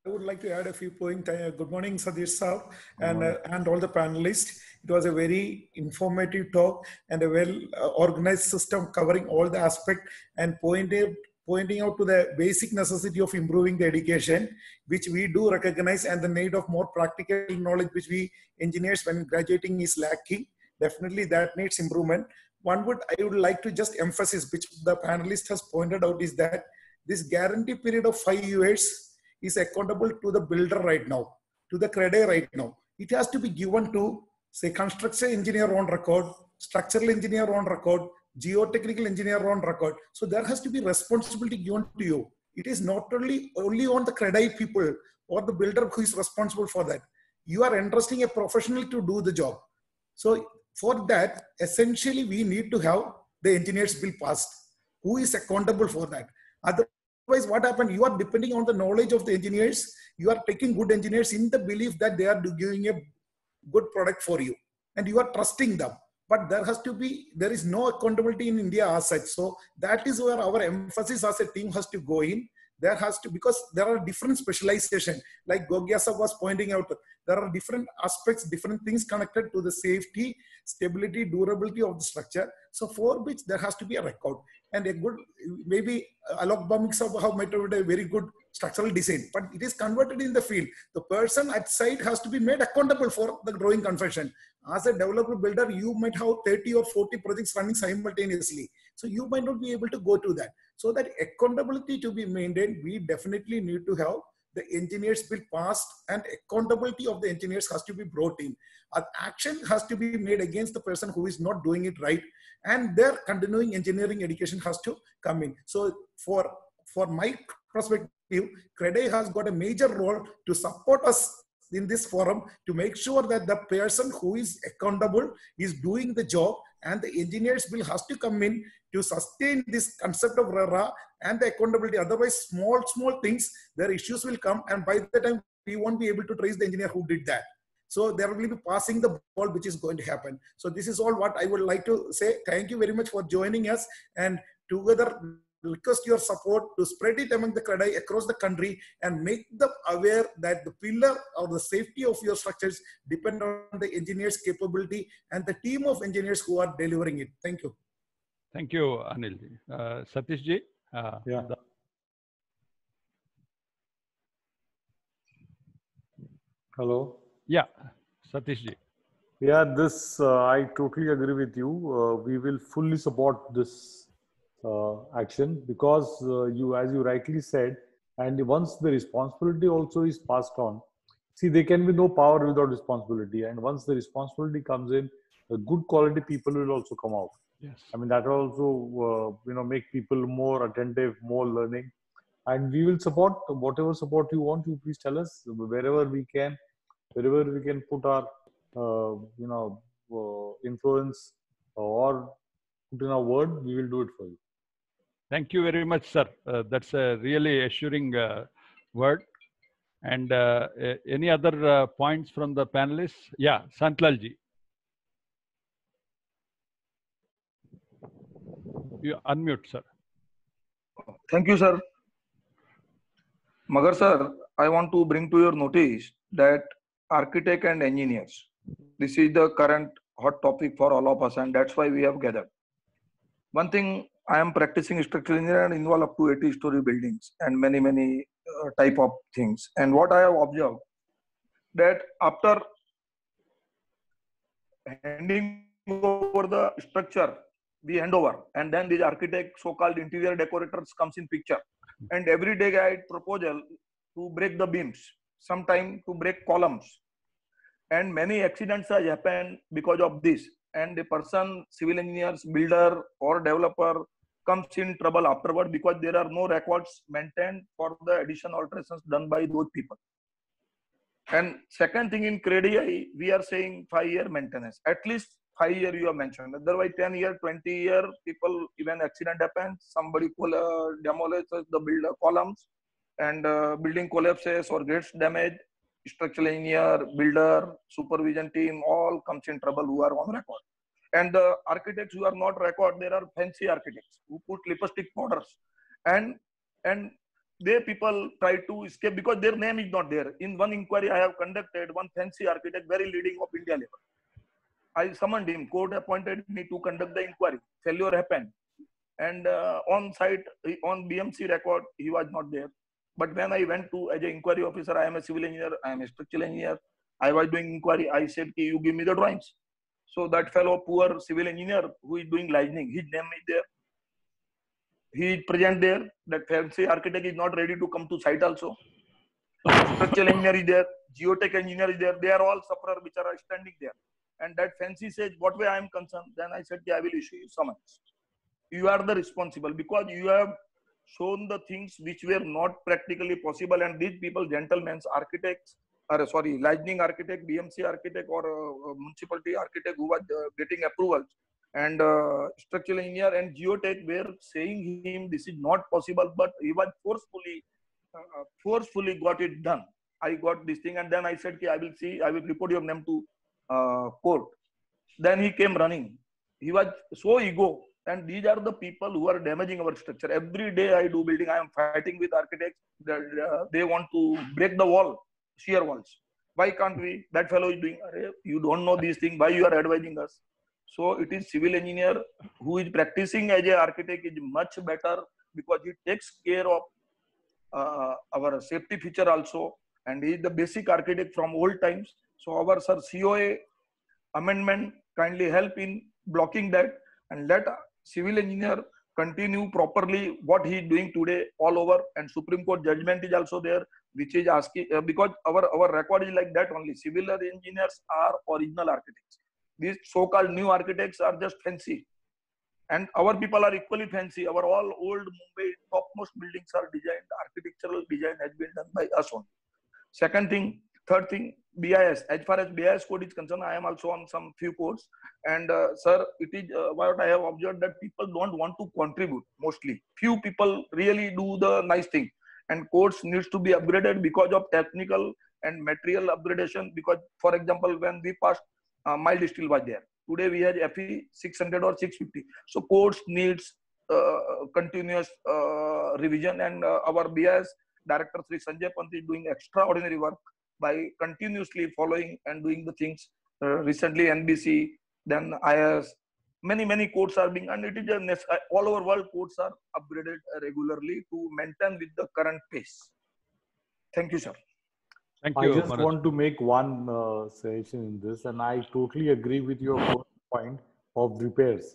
Speaker 7: I would like to add a few points. Good morning, Satish sir, and all the panelists. It was a very informative talk and a well-organized system covering all the aspects and pointing out to the basic necessity of improving the education, which we do recognize, and the need of more practical knowledge, which we engineers when graduating is lacking. Definitely that needs improvement. I would like to just emphasize, which the panelist has pointed out, is that this guarantee period of 5 years is accountable to the builder right now, to the CREDAI right now. It has to be given to, say, construction engineer on record, structural engineer on record, geotechnical engineer on record. So there has to be responsibility given to you. It is not only on the CREDAI people or the builder who is responsible for that. You are entrusting a professional to do the job. So for that, essentially, we need to have the engineers bill passed. Who is accountable for that? Otherwise, what happened? You are depending on the knowledge of the engineers. You are taking good engineers in the belief that they are giving a good product for you, and you are trusting them. But there is no accountability in India as such. So that is where our emphasis as a team has to go in. There has to, because there are different specialization, like Gogyasa was pointing out, there are different aspects, different things connected to the safety, stability, durability of the structure. So for which there has to be a record and a good, maybe Alok Bhaumik Sabha might have a very good structural design, but it is converted in the field. The person at site has to be made accountable for the drawing confession. As a developer builder, you might have 30 or 40 projects running simultaneously. So you might not be able to go to that. So that accountability to be maintained, we definitely need to have the engineers bill passed, and accountability of the engineers has to be brought in. An action has to be made against the person who is not doing it right, and their continuing engineering education has to come in. So for my perspective, CREDAI has got a major role to support us in this forum to make sure that the person who is accountable is doing the job, and the engineers bill has to come in to sustain this concept of RERA and the accountability. Otherwise, small things, their issues will come, and by the time we won't be able to trace the engineer who did that. So there will be passing the ball, which is going to happen. So this is all what I would like to say. Thank you very much for joining us, and together request your support to spread it among the CREDAI across the country and make them aware that the pillar of the safety of your structures depend on the engineers' capability and the team of engineers who are delivering it. Thank you.
Speaker 2: Thank you, Anil ji. Satish ji.
Speaker 1: Yeah. Hello.
Speaker 2: Yeah, Satish ji.
Speaker 1: Yeah, this I totally agree with you. We will fully support this action because as you rightly said, and once the responsibility also is passed on, see, there can be no power without responsibility, and once the responsibility comes in, good quality people will also come out.
Speaker 2: Yes.
Speaker 1: I mean, that will also make people more attentive, more learning, and we will support whatever support you want. You please tell us wherever we can put our influence or put in our word, we will do it for you.
Speaker 2: Thank you very much, sir. That's a really assuring word. And any other points from the panelists? Yeah, Santlal ji. You unmute, sir.
Speaker 8: Thank you, sir. Magar sir, I want to bring to your notice that architect and engineers, this is the current hot topic for all of us, and that's why we have gathered. One thing, I am practicing structural engineer and involved up to 80-story buildings and many type of things. And what I have observed, that after handing over the structure, we hand over, and then these architect, so-called interior decorators comes in picture, and every day I proposal to break the beams, sometime to break columns, and many accidents have happened because of this. and a person, civil engineers, builder or developer comes in trouble afterward because there are no records maintained for the addition alterations done by those people. And second thing, in CREDI, we are saying 5-year maintenance. At least 5 year you have mentioned. Otherwise 10 year, 20 year, people, even accident happens, somebody demolishes the builder columns and building collapses or gets damaged. Structural engineer, builder, supervision team, all comes in trouble who are on record. And the architects who are not record, there are fancy architects who put lipstick powders, and they people try to escape because their name is not there. In one inquiry I have conducted, one fancy architect, very leading of India level, I summoned him. Court appointed me to conduct the inquiry. Failure happened, and on site, on BMC record, he was not there. But when I went to as an inquiry officer, I am a civil engineer, I am a structural engineer, I was doing inquiry. I said, you give me the drawings. So that fellow, poor civil engineer who is doing lighting, his name is there. He is present there. That fancy architect is not ready to come to site also. Structural engineer is there. Geotech engineer is there. They are all sufferers which are standing there. And that fancy says, what way I am concerned? Then I said, I will issue you summons. You are the responsible because you have shown the things which were not practically possible. And these people, gentlemen, architects, lightning architect, BMC architect or municipality architect who was getting approvals, and structural engineer and geotech were saying him this is not possible, but he was forcefully got it done. I got this thing, and then I said, I will see, I will report your name to court. Then he came running. He was so ego. And these are the people who are damaging our structure. Every day I do building, I am fighting with architects that they want to break the wall, shear walls. Why can't we? That fellow is doing, you don't know these things, why you are advising us? So it is civil engineer who is practicing as an architect is much better because he takes care of our safety feature also. And he is the basic architect from old times. So our COA amendment kindly help in blocking that and let civil engineer continue properly what he is doing today all over. And Supreme Court judgment is also there, which is asking because our record is like that only. Civil engineers are original architects. These so-called new architects are just fancy, and our people are equally fancy. Our all old Mumbai topmost buildings are designed. Architectural design has been done by us only. Second thing, third thing, BIS. As far as BIS code is concerned, I am also on some few codes. And sir, it is what I have observed that people don't want to contribute mostly. Few people really do the nice thing. And codes needs to be upgraded because of technical and material upgradation. Because, for example, when we passed, mild steel was there. Today we have FE 600 or 650. So codes needs continuous revision. And our BIS director, Sri Sanjay Pant, is doing extraordinary work by continuously following and doing the things. Recently NBC, then IS, many codes are being, and it is all over world codes are upgraded regularly to maintain with the current pace. Thank you, sir.
Speaker 2: Thank you.
Speaker 1: I just want to make one suggestion in this, and I totally agree with your point of repairs.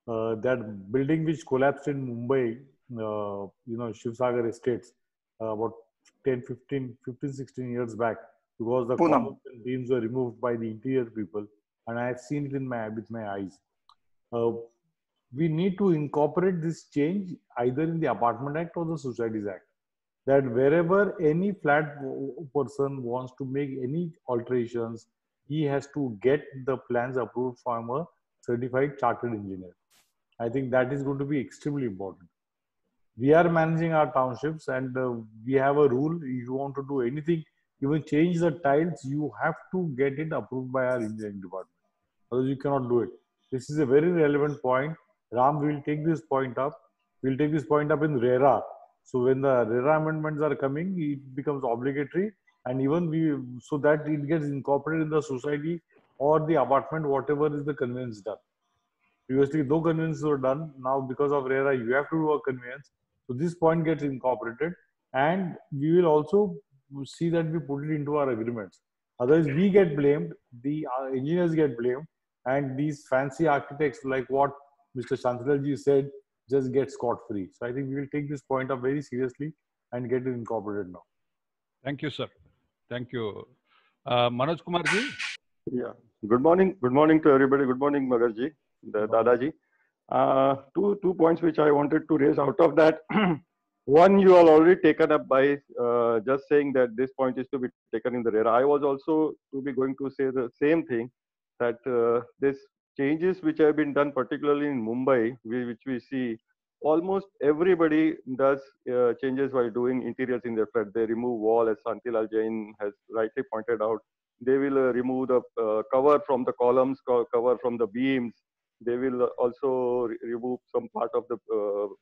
Speaker 1: That building which collapsed in Mumbai, Shivsagar Estates, about 15, 16 years back, because the columns and beams were removed by the interior people, and I have seen it with my eyes. We need to incorporate this change either in the Apartment Act or the Societies Act, that wherever any flat person wants to make any alterations, he has to get the plans approved from a certified chartered engineer. I think that is going to be extremely important. We are managing our townships, and we have a rule. If you want to do anything, even change the tiles, you have to get it approved by our engineering department. Otherwise, you cannot do it. This is a very relevant point. Ram will take this point up. We'll take this point up in RERA. So when the RERA amendments are coming, it becomes obligatory, and even so that it gets incorporated in the society or the apartment, whatever is the conveyance done. Previously, no conveyances were done. Now, because of RERA, you have to do a conveyance. So this point gets incorporated, and we will also see that we put it into our agreements. Otherwise, we get blamed, the engineers get blamed, and these fancy architects, like what Mr. Shantilalji said, just get scot-free. So I think we will take this point up very seriously and get it incorporated now.
Speaker 2: Thank you, sir. Thank you. Manoj Kumar ji?
Speaker 9: Yeah. Good morning. Good morning to everybody. Good morning, Magarji, Dadaji. Two points which I wanted to raise out of that. One, you are already taken up by just saying that this point is to be taken in the RERA. I was also to be going to say the same thing, that this changes which have been done, particularly in Mumbai, which we see almost everybody does changes while doing interiors in their flat. They remove wall, as Santilal Jain has rightly pointed out. They will remove the cover from the columns, cover from the beams. They will also remove some part of the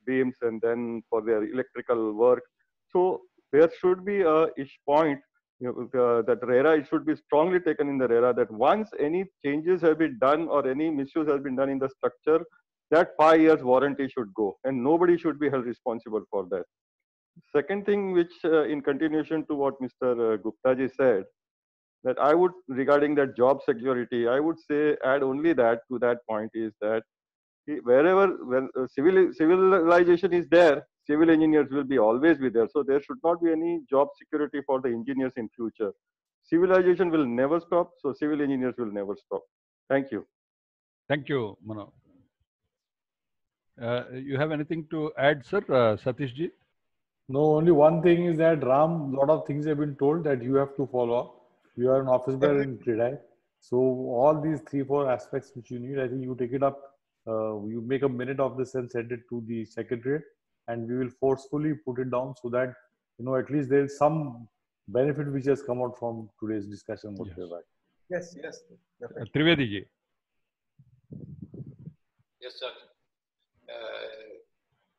Speaker 9: beams, and then for their electrical work. So there should be a point, that RERA, it should be strongly taken in the RERA that once any changes have been done or any misuse has been done in the structure, that 5 years warranty should go, and nobody should be held responsible for that. Second thing, which in continuation to what Mr. Guptaji said, that I would, regarding that job security, I would say add only that to that point is that wherever civilization is there, civil engineers will be always be there. So there should not be any job security for the engineers in future. Civilization will never stop, so civil engineers will never stop. Thank you.
Speaker 2: Thank you, Mano. You have anything to add, sir, Satish ji?
Speaker 1: No, only one thing is that Ram, a lot of things have been told that you have to follow up. You are an office bearer in CREDAI. So all these 3-4 aspects which you need, I think you take it up, you make a minute of this and send it to the secretariat, and we will forcefully put it down so that, at least there is some benefit which has come out from today's discussion.
Speaker 3: Yes, yes.
Speaker 2: Trivedi ji.
Speaker 10: Yes, sir.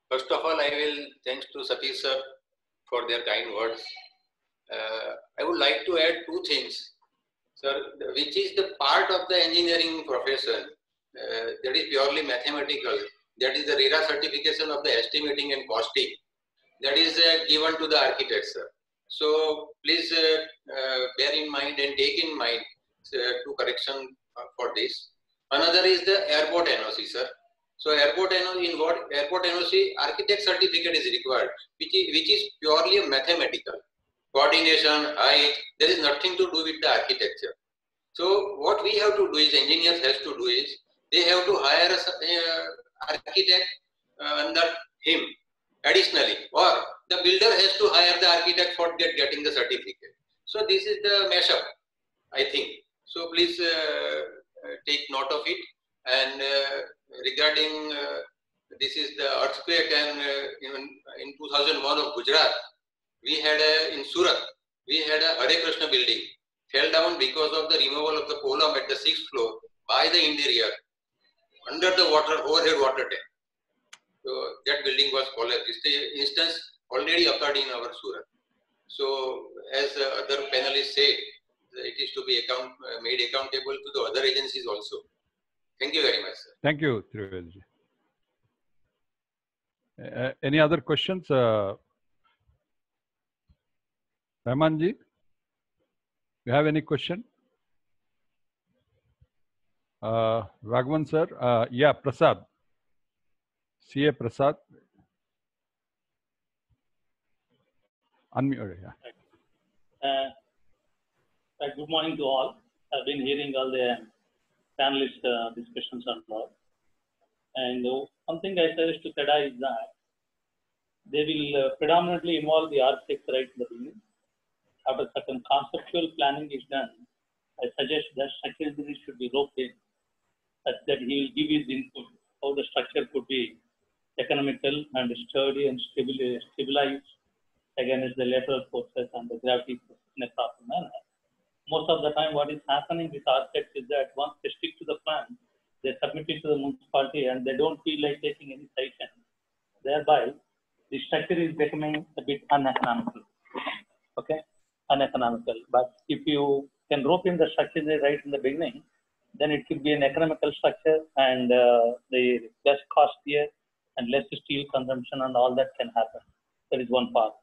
Speaker 10: First of all, I will thanks to Satish sir for their kind words. I would like to add two things, sir, which is the part of the engineering profession that is purely mathematical. That is the RERA certification of the estimating and costing. That is given to the architects, sir. So please bear in mind and take in mind to correction for this. Another is the airport NOC, sir. So airport NOC, in what airport NOC, architect certificate is required, which is purely a mathematical. Coordination, height, there is nothing to do with the architecture. So what we have to do is, engineers has to do is, they have to hire an architect under him additionally, or the builder has to hire the architect for getting the certificate. So this is the mashup, I think. So please take note of it. And regarding this is the earthquake, and even in 2001 of Gujarat, we had in Surat, we had a Hare Krishna building fell down because of the removal of the column at the 6th floor by the interior under the overhead water tank. So that building was collapsed. This instance already occurred in our Surat. So as other panelists said, it is to be made accountable to the other agencies also. Thank you very much, sir.
Speaker 2: Thank you, Trivedi. Any other questions? Rahman ji, you have any question? Raghavan sir, yeah, Prasad. CA Prasad. Unmute, yeah.
Speaker 11: Good morning to all. I've been hearing all the panelist discussions on that. And one thing I suggest to CREDAI is that they will predominantly involve the architects right in the beginning. After certain conceptual planning is done, I suggest that structural engineer should be roped in, such that he will give his input how the structure could be economical and sturdy and stabilized against the lateral forces and the gravity forces in a proper manner. Most of the time, what is happening with architects is that once they stick to the plan, they submit it to the municipality and they don't feel like taking any citation. Thereby, the structure is becoming a bit uneconomical. Okay, uneconomical. But if you can rope in the structure right in the beginning, then it could be an economical structure, and the less costlier and less steel consumption and all that can happen. That is one part.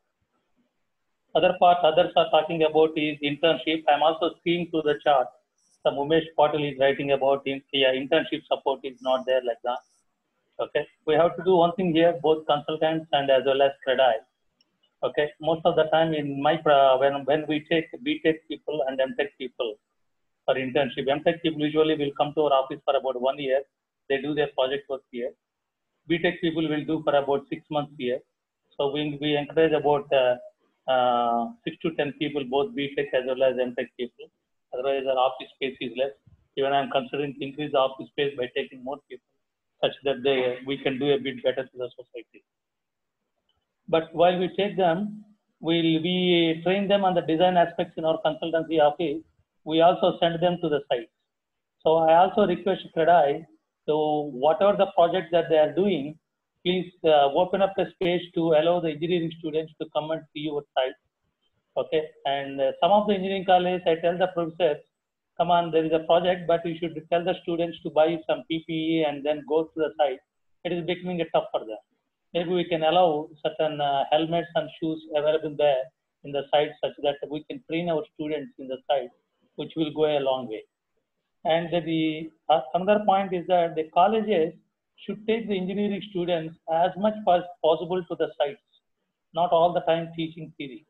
Speaker 11: Other part others are talking about is internship. I'm also seeing through the chart. Some Umesh Patil is writing about internship support is not there like that. Okay, we have to do one thing here, both consultants and as well as CREDAI. Okay, most of the time in my when we take BTech people and MTech people, for internship. MTech people usually will come to our office for about 1 year. They do their project work here. BTech people will do for about 6 months here. So we encourage about 6 to 10 people, both BTech as well as MTech people. Otherwise, our office space is less. Even I'm considering to increase the office space by taking more people, such that we can do a bit better to the society. But while we take them, we train them on the design aspects in our consultancy office. We also send them to the site. So I also request CREDAI, so whatever the project that they are doing, please open up a space to allow the engineering students to come and see your site. Okay, and some of the engineering colleges, I tell the professors, come on, there is a project, but you should tell the students to buy some PPE and then go to the site. It is becoming tough for them. Maybe we can allow certain helmets and shoes available there in the site, such that we can train our students in the site, which will go a long way. And the another point is that the colleges should take the engineering students as much as possible to the sites, not all the time teaching theory.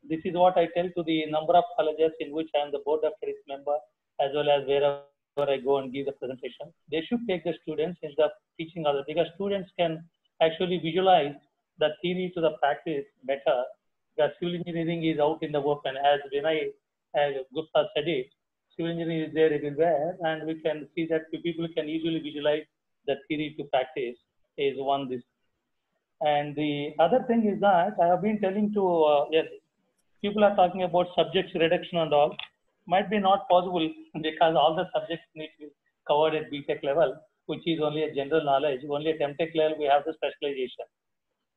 Speaker 11: This is what I tell to the number of colleges in which I am the board of studies member, as well as wherever I go and give the presentation. They should take the students in the teaching other, because students can actually visualize the theory to the practice better. Because civil engineering is out in the open, as Vinay Gupta said it. Civil engineering is there everywhere, and we can see that people can easily visualize the theory to practice is one this. And the other thing is that I have been telling to yes, people are talking about subjects reduction and all. Might be not possible because all the subjects need to be covered at BTech level, which is only a general knowledge. Only at MTech level we have the specialization,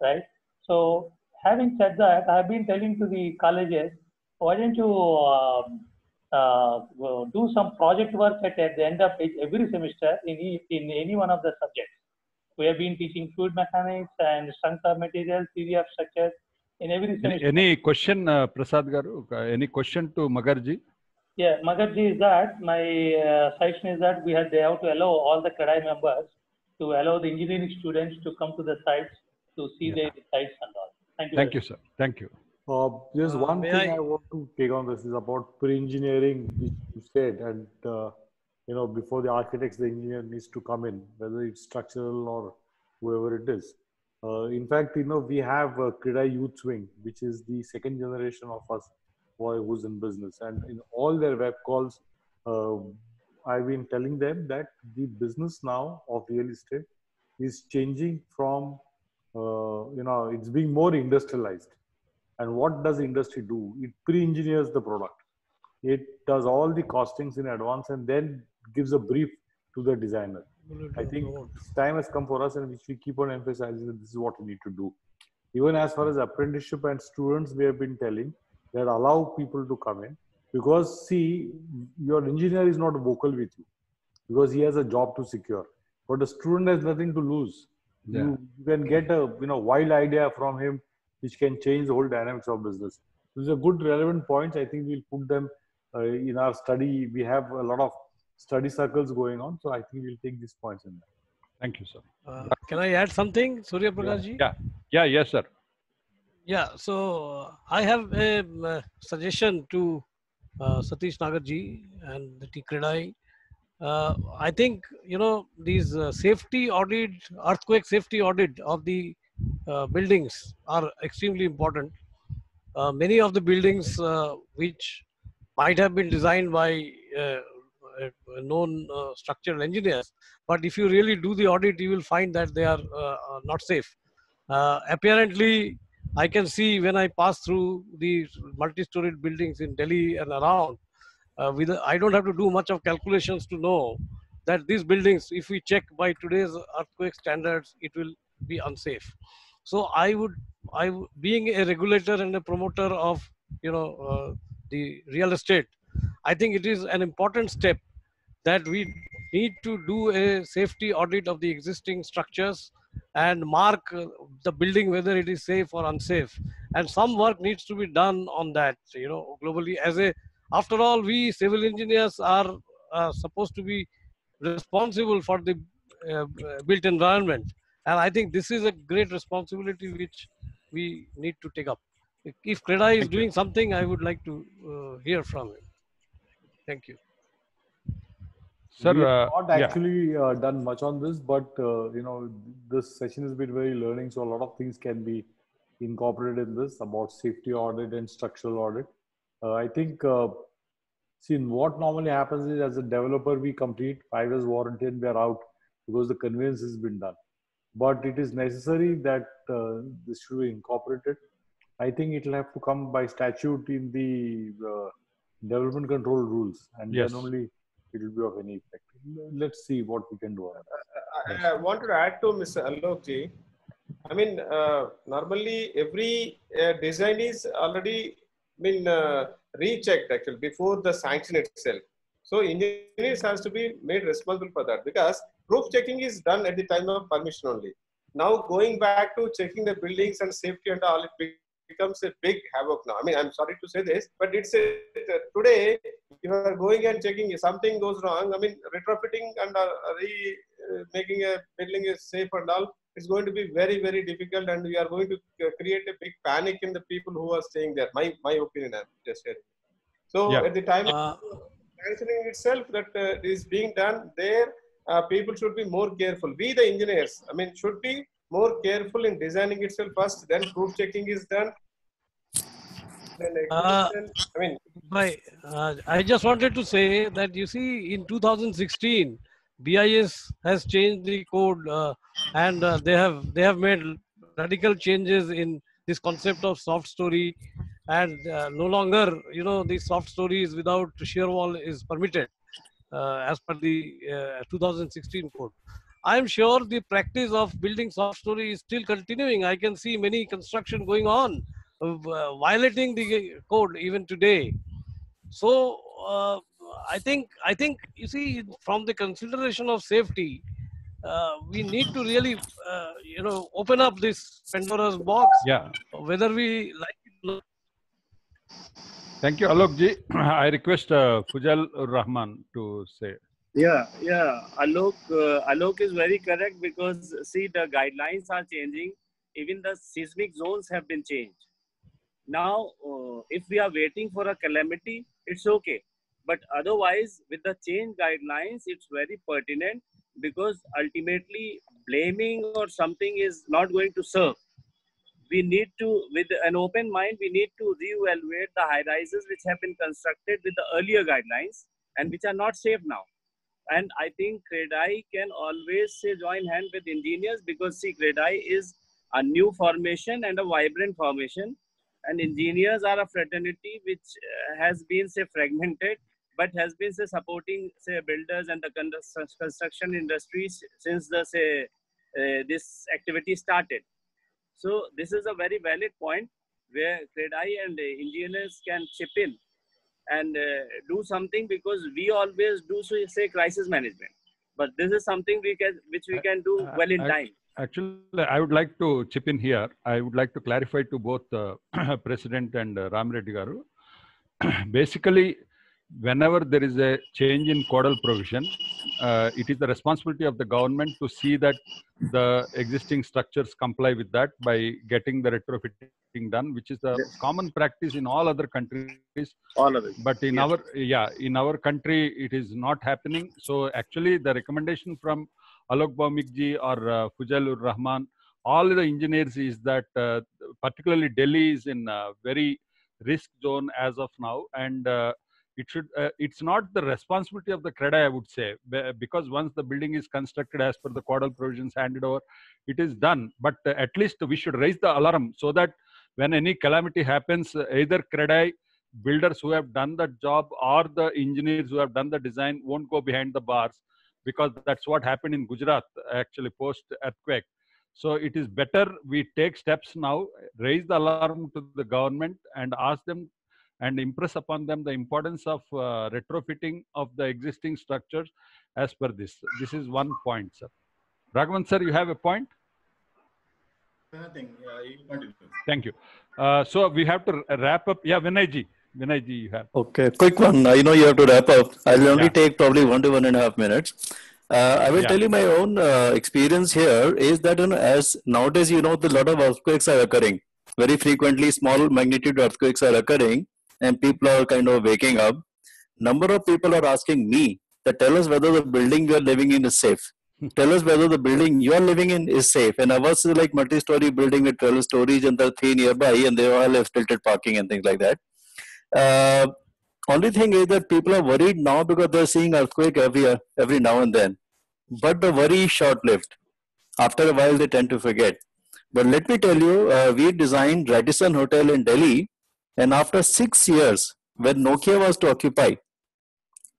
Speaker 11: right? So having said that, I have been telling to the colleges, why don't you do some project work at the end of every semester in any one of the subjects. We have been teaching fluid mechanics and strength of materials, theory of structures in every semester.
Speaker 2: Any question, Prasad Garu? Any question to Magarji?
Speaker 11: Yeah, Magarji is that my suggestion is that they have to allow all the CREDAI members to allow the engineering students to come to the sites to see the sites and all. Thank you.
Speaker 2: Thank you, sir. Thank you.
Speaker 1: There's one thing I want to take on this is about pre-engineering, which you said, and before the architects, the engineer needs to come in, whether it's structural or whoever it is. In fact, we have CREDAI Youth Wing, which is the second generation of us who's in business, and in all their web calls, I've been telling them that the business now of real estate is changing from, it's being more industrialized. And what does the industry do? It pre-engineers the product. It does all the costings in advance and then gives a brief to the designer. I think this time has come for us, and which we keep on emphasizing that this is what we need to do. Even as far as apprenticeship and students, we have been telling that allow people to come in, because see, your engineer is not vocal with you because he has a job to secure, but the student has nothing to lose. Yeah. You can get a wild idea from him, which can change the whole dynamics of business. These are good, relevant points. I think we'll put them in our study. We have a lot of study circles going on, so I think we'll take these points in there.
Speaker 2: Thank you, sir.
Speaker 4: Can I add something, Surya Prakash ji?
Speaker 2: Yes, sir.
Speaker 4: Yeah, so I have a suggestion to Satish Nagarji and the CREDAI. I think, these safety audit, earthquake safety audit of the buildings are extremely important. Many of the buildings which might have been designed by known structural engineers, but if you really do the audit, you will find that they are not safe. Apparently, I can see when I pass through these multi-storied buildings in Delhi and around, I don't have to do much of calculations to know that these buildings, if we check by today's earthquake standards, it will be unsafe. So being a regulator and a promoter of the real estate, I think it is an important step that we need to do a safety audit of the existing structures and mark the building whether it is safe or unsafe. And some work needs to be done on that, globally. After all, we civil engineers are supposed to be responsible for the built environment. And I think this is a great responsibility which we need to take up. If CREDAI is doing something, I would like to hear from him. Thank you.
Speaker 2: Sir,
Speaker 1: we have not actually done much on this, but this session has been very learning, so a lot of things can be incorporated in this about safety audit and structural audit. I think, see, what normally happens is as a developer, we complete 5 years warranty and we are out because the conveyance has been done. But it is necessary that this should be incorporated. I think it will have to come by statute in the development control rules, and
Speaker 2: yes,
Speaker 1: then only it will be of any effect. Let's see what we can do.
Speaker 3: I wanted to add to Mr. Alok ji. I mean, normally every design is already been rechecked actually before the sanction itself. So engineers has to be made responsible for that, because proof checking is done at the time of permission only. Now going back to checking the buildings and safety and all, it becomes a big havoc now. I mean, I'm sorry to say this, but it's today you are going and checking if something goes wrong. I mean, retrofitting and making a building is safe and all, it's going to be very, very difficult, and we are going to create a big panic in the people who are staying there. My opinion, I'm just sharing. So at the time of sanctioning itself that is being done there, people should be more careful. We, the engineers, I mean, should be more careful in designing itself first, then proof checking is done. Then
Speaker 4: I just wanted to say that, you see, in 2016, BIS has changed the code, and they have made radical changes in this concept of soft story, and no longer, the soft stories without shear wall is permitted as per the 2016 code. I am sure the practice of building soft story is still continuing. I can see many construction going on, violating the code even today. So I think you see, from the consideration of safety, we need to really open up this Pandora's box.
Speaker 2: Yeah.
Speaker 4: Whether we like it or not.
Speaker 2: Thank you, Alok ji. I request Fujal Rahman to say.
Speaker 12: Yeah. Alok is very correct, because see, the guidelines are changing. Even the seismic zones have been changed. Now, if we are waiting for a calamity, it's okay. But otherwise, with the change guidelines, it's very pertinent, because ultimately blaming or something is not going to serve. We need to, with an open mind, we need to reevaluate the high rises which have been constructed with the earlier guidelines and which are not safe now. And I think CREDAI can always join hand with engineers, because see, CREDAI is a new formation and a vibrant formation, and engineers are a fraternity which has been fragmented, but has been supporting builders and the construction industries since the this activity started. So this is a very valid point where CREDAI and engineers can chip in and do something, because we always do crisis management, but this is something which we can do well in time.
Speaker 2: Actually, I would like to chip in here. I would like to clarify to both President and Ram Reddy Garu. Basically, whenever there is a change in codal provision, it is the responsibility of the government to see that the existing structures comply with that by getting the retrofitting done, which is the common practice in all other countries. But in our country, it is not happening. So actually, the recommendation from Alok Bhaumik ji or Fujal Rahman, all the engineers, is that particularly Delhi is in a very risk zone as of now, and it's not the responsibility of the CREDAI, I would say, because once the building is constructed as per the codal provisions handed over, it is done. But at least we should raise the alarm, so that when any calamity happens, either CREDAI, builders who have done the job, or the engineers who have done the design won't go behind the bars, because that's what happened in Gujarat actually post earthquake. So it is better we take steps now, raise the alarm to the government and ask them and impress upon them the importance of retrofitting of the existing structures as per this. This is one point, sir. Raghavan sir, you have a point?
Speaker 13: Nothing. You continue.
Speaker 2: Thank you. So we have to wrap up. Yeah, Vinay ji, you have.
Speaker 5: Okay, quick one. I know you have to wrap up. I'll only take probably 1 to 1.5 minutes. I will tell you my own experience here is that as nowadays, a lot of earthquakes are occurring. Very frequently, small magnitude earthquakes are occurring, and people are kind of waking up. Number of people are asking me that tell us whether the building we are living in is safe. Tell us whether the building you are living in is safe. And ours is like multi-story building with 12 stories and there are 3 nearby and they all have tilted parking and things like that. Only thing is that people are worried now because they're seeing earthquake every now and then. But the worry is short-lived. After a while, they tend to forget. But let me tell you, we designed Radisson Hotel in Delhi, and after 6 years, when Nokia was to occupy,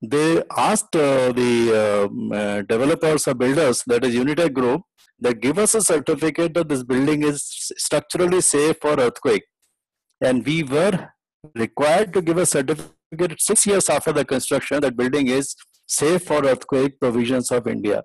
Speaker 5: they asked the developers or builders, that is Unitech Group, that give us a certificate that this building is structurally safe for earthquake. And we were required to give a certificate 6 years after the construction that building is safe for earthquake provisions of India.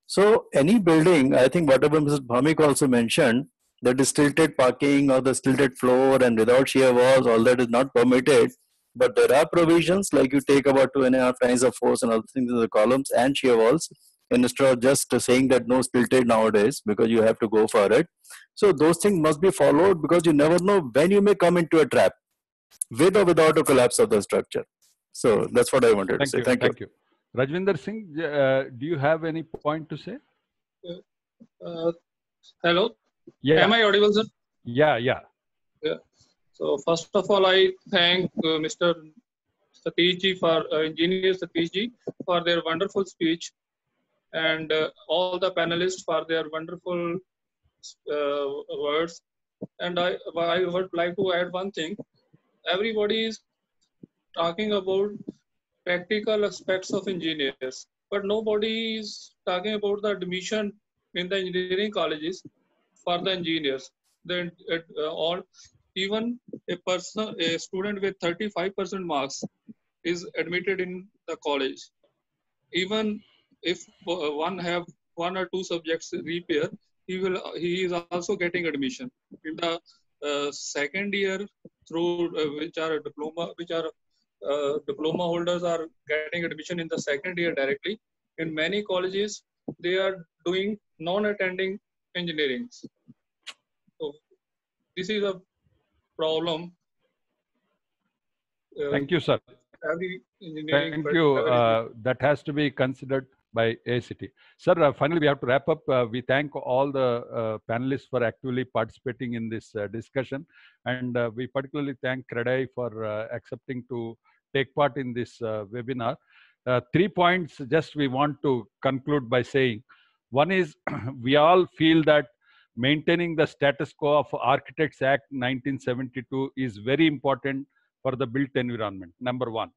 Speaker 5: So any building, I think whatever Mrs. Bhamik also mentioned, that is tilted parking or the tilted floor and without shear walls, all that is not permitted. But there are provisions like you take about 2.5 times of force and other things in the columns and shear walls, instead of just saying that no tilted nowadays because you have to go for it. So those things must be followed because you never know when you may come into a trap with or without a collapse of the structure. So that's what I wanted to say. Thank you.
Speaker 2: Rajvinder Singh, do you have any point to say?
Speaker 14: Hello.
Speaker 2: Yeah.
Speaker 14: Am I audible, sir?
Speaker 2: Yeah.
Speaker 14: So first of all, I thank Mr. Satish ji Engineer Satish ji for their wonderful speech, and all the panelists for their wonderful words. And I would like to add one thing. Everybody is talking about practical aspects of engineers, but nobody is talking about the admission in the engineering colleges for the engineers. Then even a student with 35% marks is admitted in the college. Even if one have 1 or 2 subjects repair, he is also getting admission in the second year through diploma holders are getting admission in the second year directly. In many colleges, they are doing non-attending engineering. So this is a problem.
Speaker 2: Thank you, sir. Thank you. That has to be considered by ACT. Sir, finally, we have to wrap up. We thank all the panelists for actively participating in this discussion. And we particularly thank CREDAI for accepting to take part in this webinar. 3 points just we want to conclude by saying. One is we all feel that maintaining the status quo of Architects Act 1972 is very important for the built environment, number one.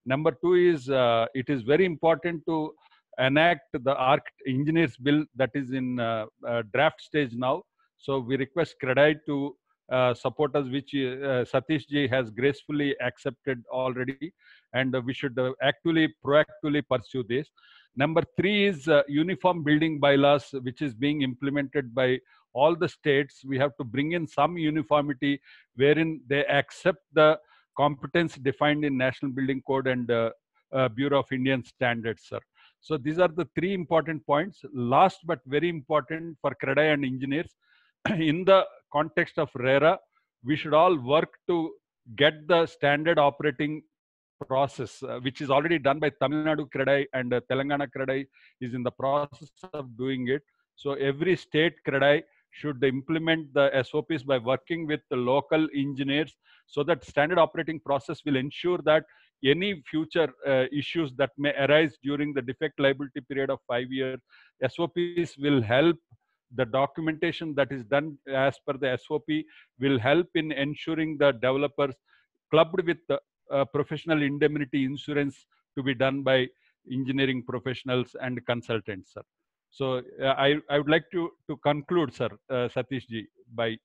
Speaker 2: Number two is it is very important to enact the engineers bill that is in draft stage now. So we request CREDAI to support us, which Satish ji has gracefully accepted already, and we should proactively pursue this. Number three is uniform building bylaws, which is being implemented by all the states. We have to bring in some uniformity wherein they accept the competence defined in National Building Code and Bureau of Indian Standards, sir. So these are the 3 important points. Last but very important for CREDAI and engineers, in the context of RERA, we should all work to get the standard operating process, which is already done by Tamil Nadu CREDAI, and Telangana CREDAI is in the process of doing it. So every state CREDAI should implement the SOPs by working with the local engineers, so that standard operating process will ensure that any future issues that may arise during the defect liability period of 5 years, SOPs will help. The documentation that is done as per the SOP will help in ensuring the developers clubbed with the professional indemnity insurance to be done by engineering professionals and consultants, sir. So I would like to conclude, sir, Satish ji, by.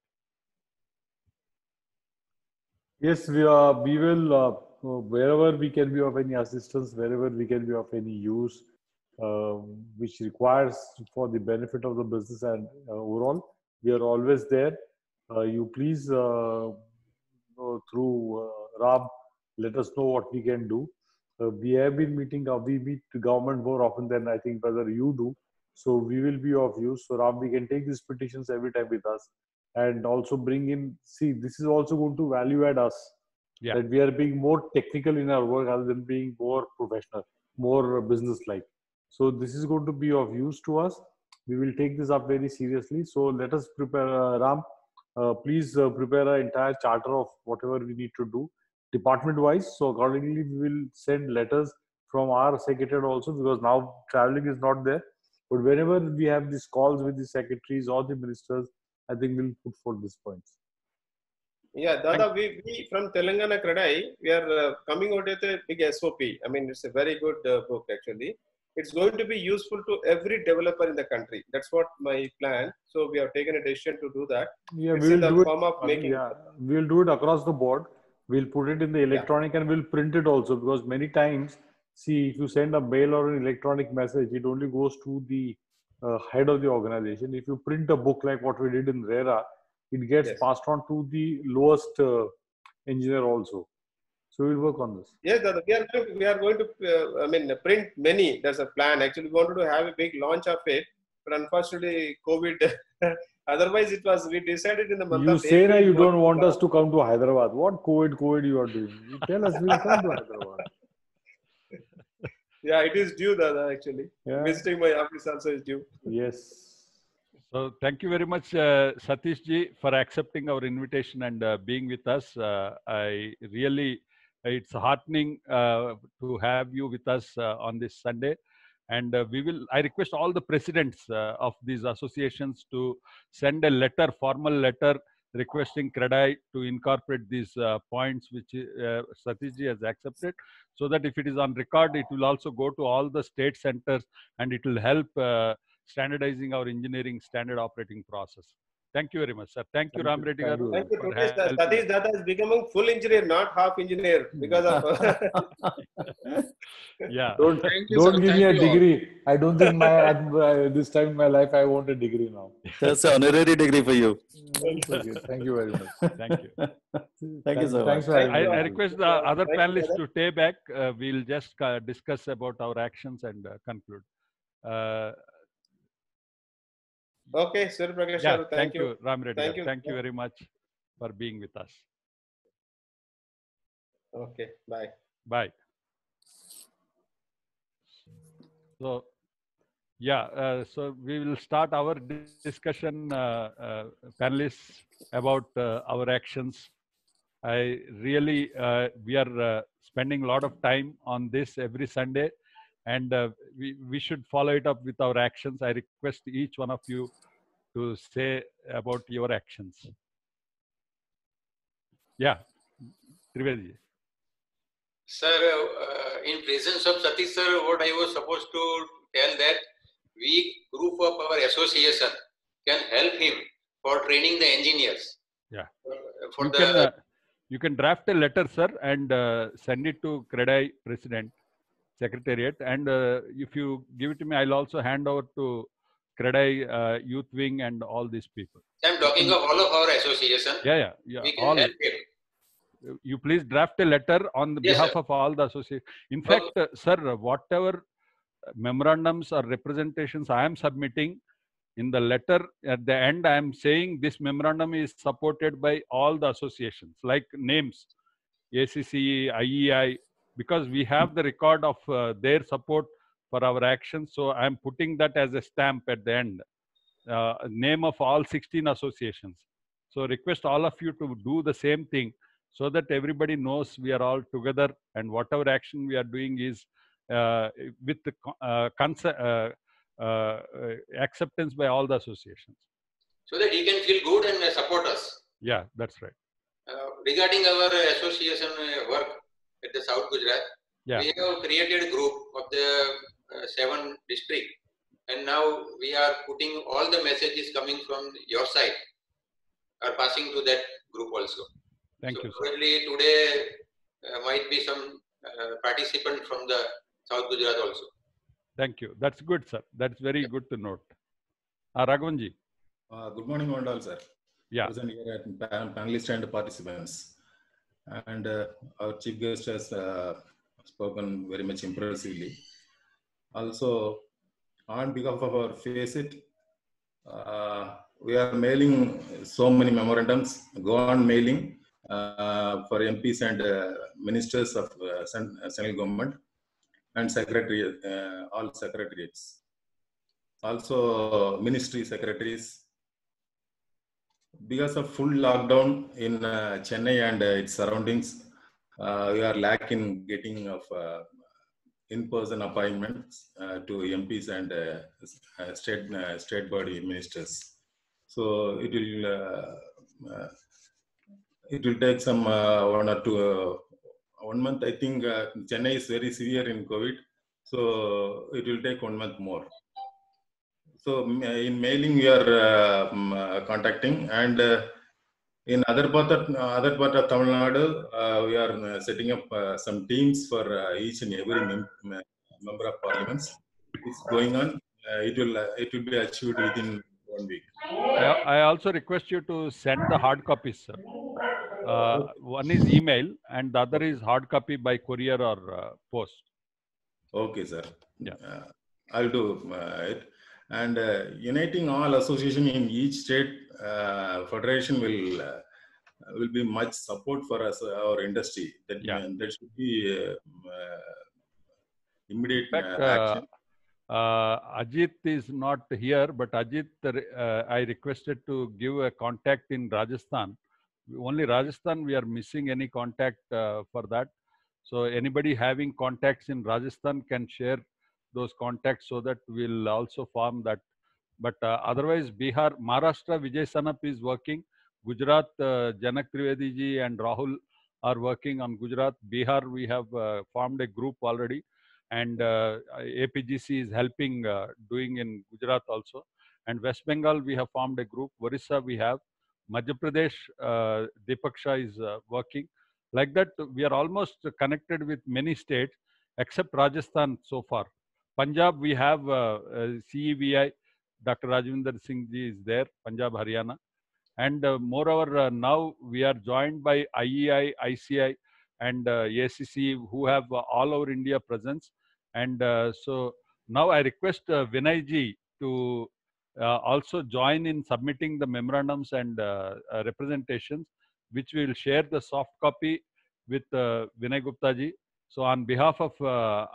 Speaker 1: Yes, we will, wherever we can be of any assistance, wherever we can be of any use, which requires for the benefit of the business and overall, we are always there. You please, through Ram, let us know what we can do. We have been meeting, we meet the government more often than I think whether you do. So we will be of use. So Ram, we can take these petitions every time with us, and also bring in, see, this is also going to value add us. Yeah. That we are being more technical in our work rather than being more professional. more business-like. So this is going to be of use to us. We will take this up very seriously. So let us prepare, Ram, please prepare an entire charter of whatever we need to do department-wise. So accordingly, we will send letters from our secretariat also, because now traveling is not there. But whenever we have these calls with the secretaries or the ministers, I think we'll put forth these points.
Speaker 3: Yeah, Dada, we from Telangana CREDAI, we are coming out with a big SOP. I mean, it's a very good book actually. It's going to be useful to every developer in the country. That's what my plan. So we have taken a decision to do that.
Speaker 1: Yeah,
Speaker 3: it's
Speaker 1: we will
Speaker 3: in the
Speaker 1: do it.
Speaker 3: form of making.
Speaker 1: Yeah, we'll do it across the board. We'll put it in the electronic and we'll print it also, because many times, see, if you send a mail or an electronic message, it only goes to the head of the organization. If you print a book like what we did in RERA, it gets passed on to the lowest engineer also. So we'll work on this.
Speaker 3: Yes, we are going to print many. There's a plan. Actually, we wanted to have a big launch of it, but unfortunately, COVID. Otherwise, we decided in the month of April.
Speaker 1: You say that you don't want us to come to Hyderabad. What COVID you are doing? You tell us, we'll come to Hyderabad.
Speaker 3: Yeah, it is due, Dada, actually. Yeah. Visiting my office also is due.
Speaker 1: Yes.
Speaker 2: So thank you very much, Satish ji, for accepting our invitation and being with us. I really, it's heartening to have you with us on this Sunday. And I request all the presidents of these associations to send a letter, formal letter, requesting CREDAI to incorporate these points which Satish ji has accepted, so that if it is on record, it will also go to all the state centers and it will help standardizing our engineering standard operating process. Thank you very much, sir. Thank you, Ram Reddy garu.
Speaker 3: Thank you. Satish Dada is becoming full engineer, not half engineer, because of.
Speaker 2: Yeah.
Speaker 1: Don't give me a degree. I don't think this time in my life I want a degree now.
Speaker 5: That's an honorary degree for you.
Speaker 1: Okay. Thank you very much.
Speaker 2: Thank you.
Speaker 5: Thank you so much.
Speaker 2: I request the other panelists to stay back. We'll just discuss about our actions and conclude.
Speaker 3: Okay, Sir Prakash.
Speaker 2: Yeah,
Speaker 3: thank you.
Speaker 2: Ram Reddy. Thank you very much for being with us.
Speaker 3: Okay, bye.
Speaker 2: Bye. So, yeah, so we will start our discussion, panelists, about our actions. I really, we are spending a lot of time on this every Sunday, and we should follow it up with our actions. I request each one of you to say about your actions. Yeah, Trivedi.
Speaker 10: Sir, in presence of Satish sir, what I was supposed to tell that we group of our association can help him for training the engineers.
Speaker 2: Yeah.
Speaker 10: For
Speaker 2: you can draft a letter, sir, and send it to CREDAI President Secretariat. And if you give it to me, I'll also hand over to CREDAI Youth Wing and all these people.
Speaker 10: I'm talking of all of our association.
Speaker 2: Yeah.
Speaker 10: We can help him.
Speaker 2: You please draft a letter on the behalf of all the associations. In fact, sir, whatever memorandums or representations I am submitting, in the letter at the end, I am saying this memorandum is supported by all the associations, like names, ACCE, IEI, because we have the record of their support for our actions. So I am putting that as a stamp at the end, name of all 16 associations. So request all of you to do the same thing, so that everybody knows we are all together, and whatever action we are doing is with the acceptance by all the associations.
Speaker 10: So that he can feel good and support us.
Speaker 2: Yeah, that's right.
Speaker 10: Regarding our association work at the South Gujarat, we have created a group of the 7 districts, and now we are putting all the messages coming from your side are passing to that group also.
Speaker 2: Thank you, sir.
Speaker 10: Probably today might be some participant from the South Gujarat also.
Speaker 2: Thank you. That's good, sir. That's very good to note. Raghavanji.
Speaker 13: Good morning, all, sir.
Speaker 2: Yeah.
Speaker 13: Present here at panelists and participants. And our chief guest has spoken very much impressively. Also, on behalf of our FACEIT, we are mailing so many memorandums, go on mailing for MPs and ministers of central government. and secretary, all secretariats. Also ministry secretaries. Because of full lockdown in Chennai and its surroundings, we are lacking getting of in-person appointments to MPs and state body ministers. So it will take some 1 month. I think Chennai is very severe in COVID, so it will take 1 month more. So in mailing we are contacting, and in other part of Tamil Nadu, we are setting up some teams for each and every member of parliaments. It's going on. It will be achieved within 1 week.
Speaker 2: I also request you to send the hard copies, sir. One is email and the other is hard copy by courier or post.
Speaker 13: Okay, sir.
Speaker 2: Yeah.
Speaker 13: I'll do it. And uniting all association in each state federation will be much support for us, our industry. That should be immediate action.
Speaker 2: Ajit is not here, but Ajit, I requested to give a contact in Rajasthan. Only Rajasthan, we are missing any contact for that. So anybody having contacts in Rajasthan can share those contacts so that we'll also form that. But otherwise, Bihar, Maharashtra, Vijay Sanap is working. Gujarat, Janak Trivedi ji and Rahul are working on Gujarat. Bihar, we have formed a group already. And APGC is helping doing in Gujarat also. And West Bengal, we have formed a group. Orissa, we have. Madhya Pradesh, Deepak Shah is working. Like that, we are almost connected with many states except Rajasthan so far. Punjab, we have CEVI, Dr. Rajvinder Singh ji is there, Punjab, Haryana. And moreover, now we are joined by IEI, ICI, and ACC, who have all over India presence. And so now I request Vinay ji to also join in submitting the memorandums and representations, which we will share the soft copy with Vinay Gupta ji. So on behalf of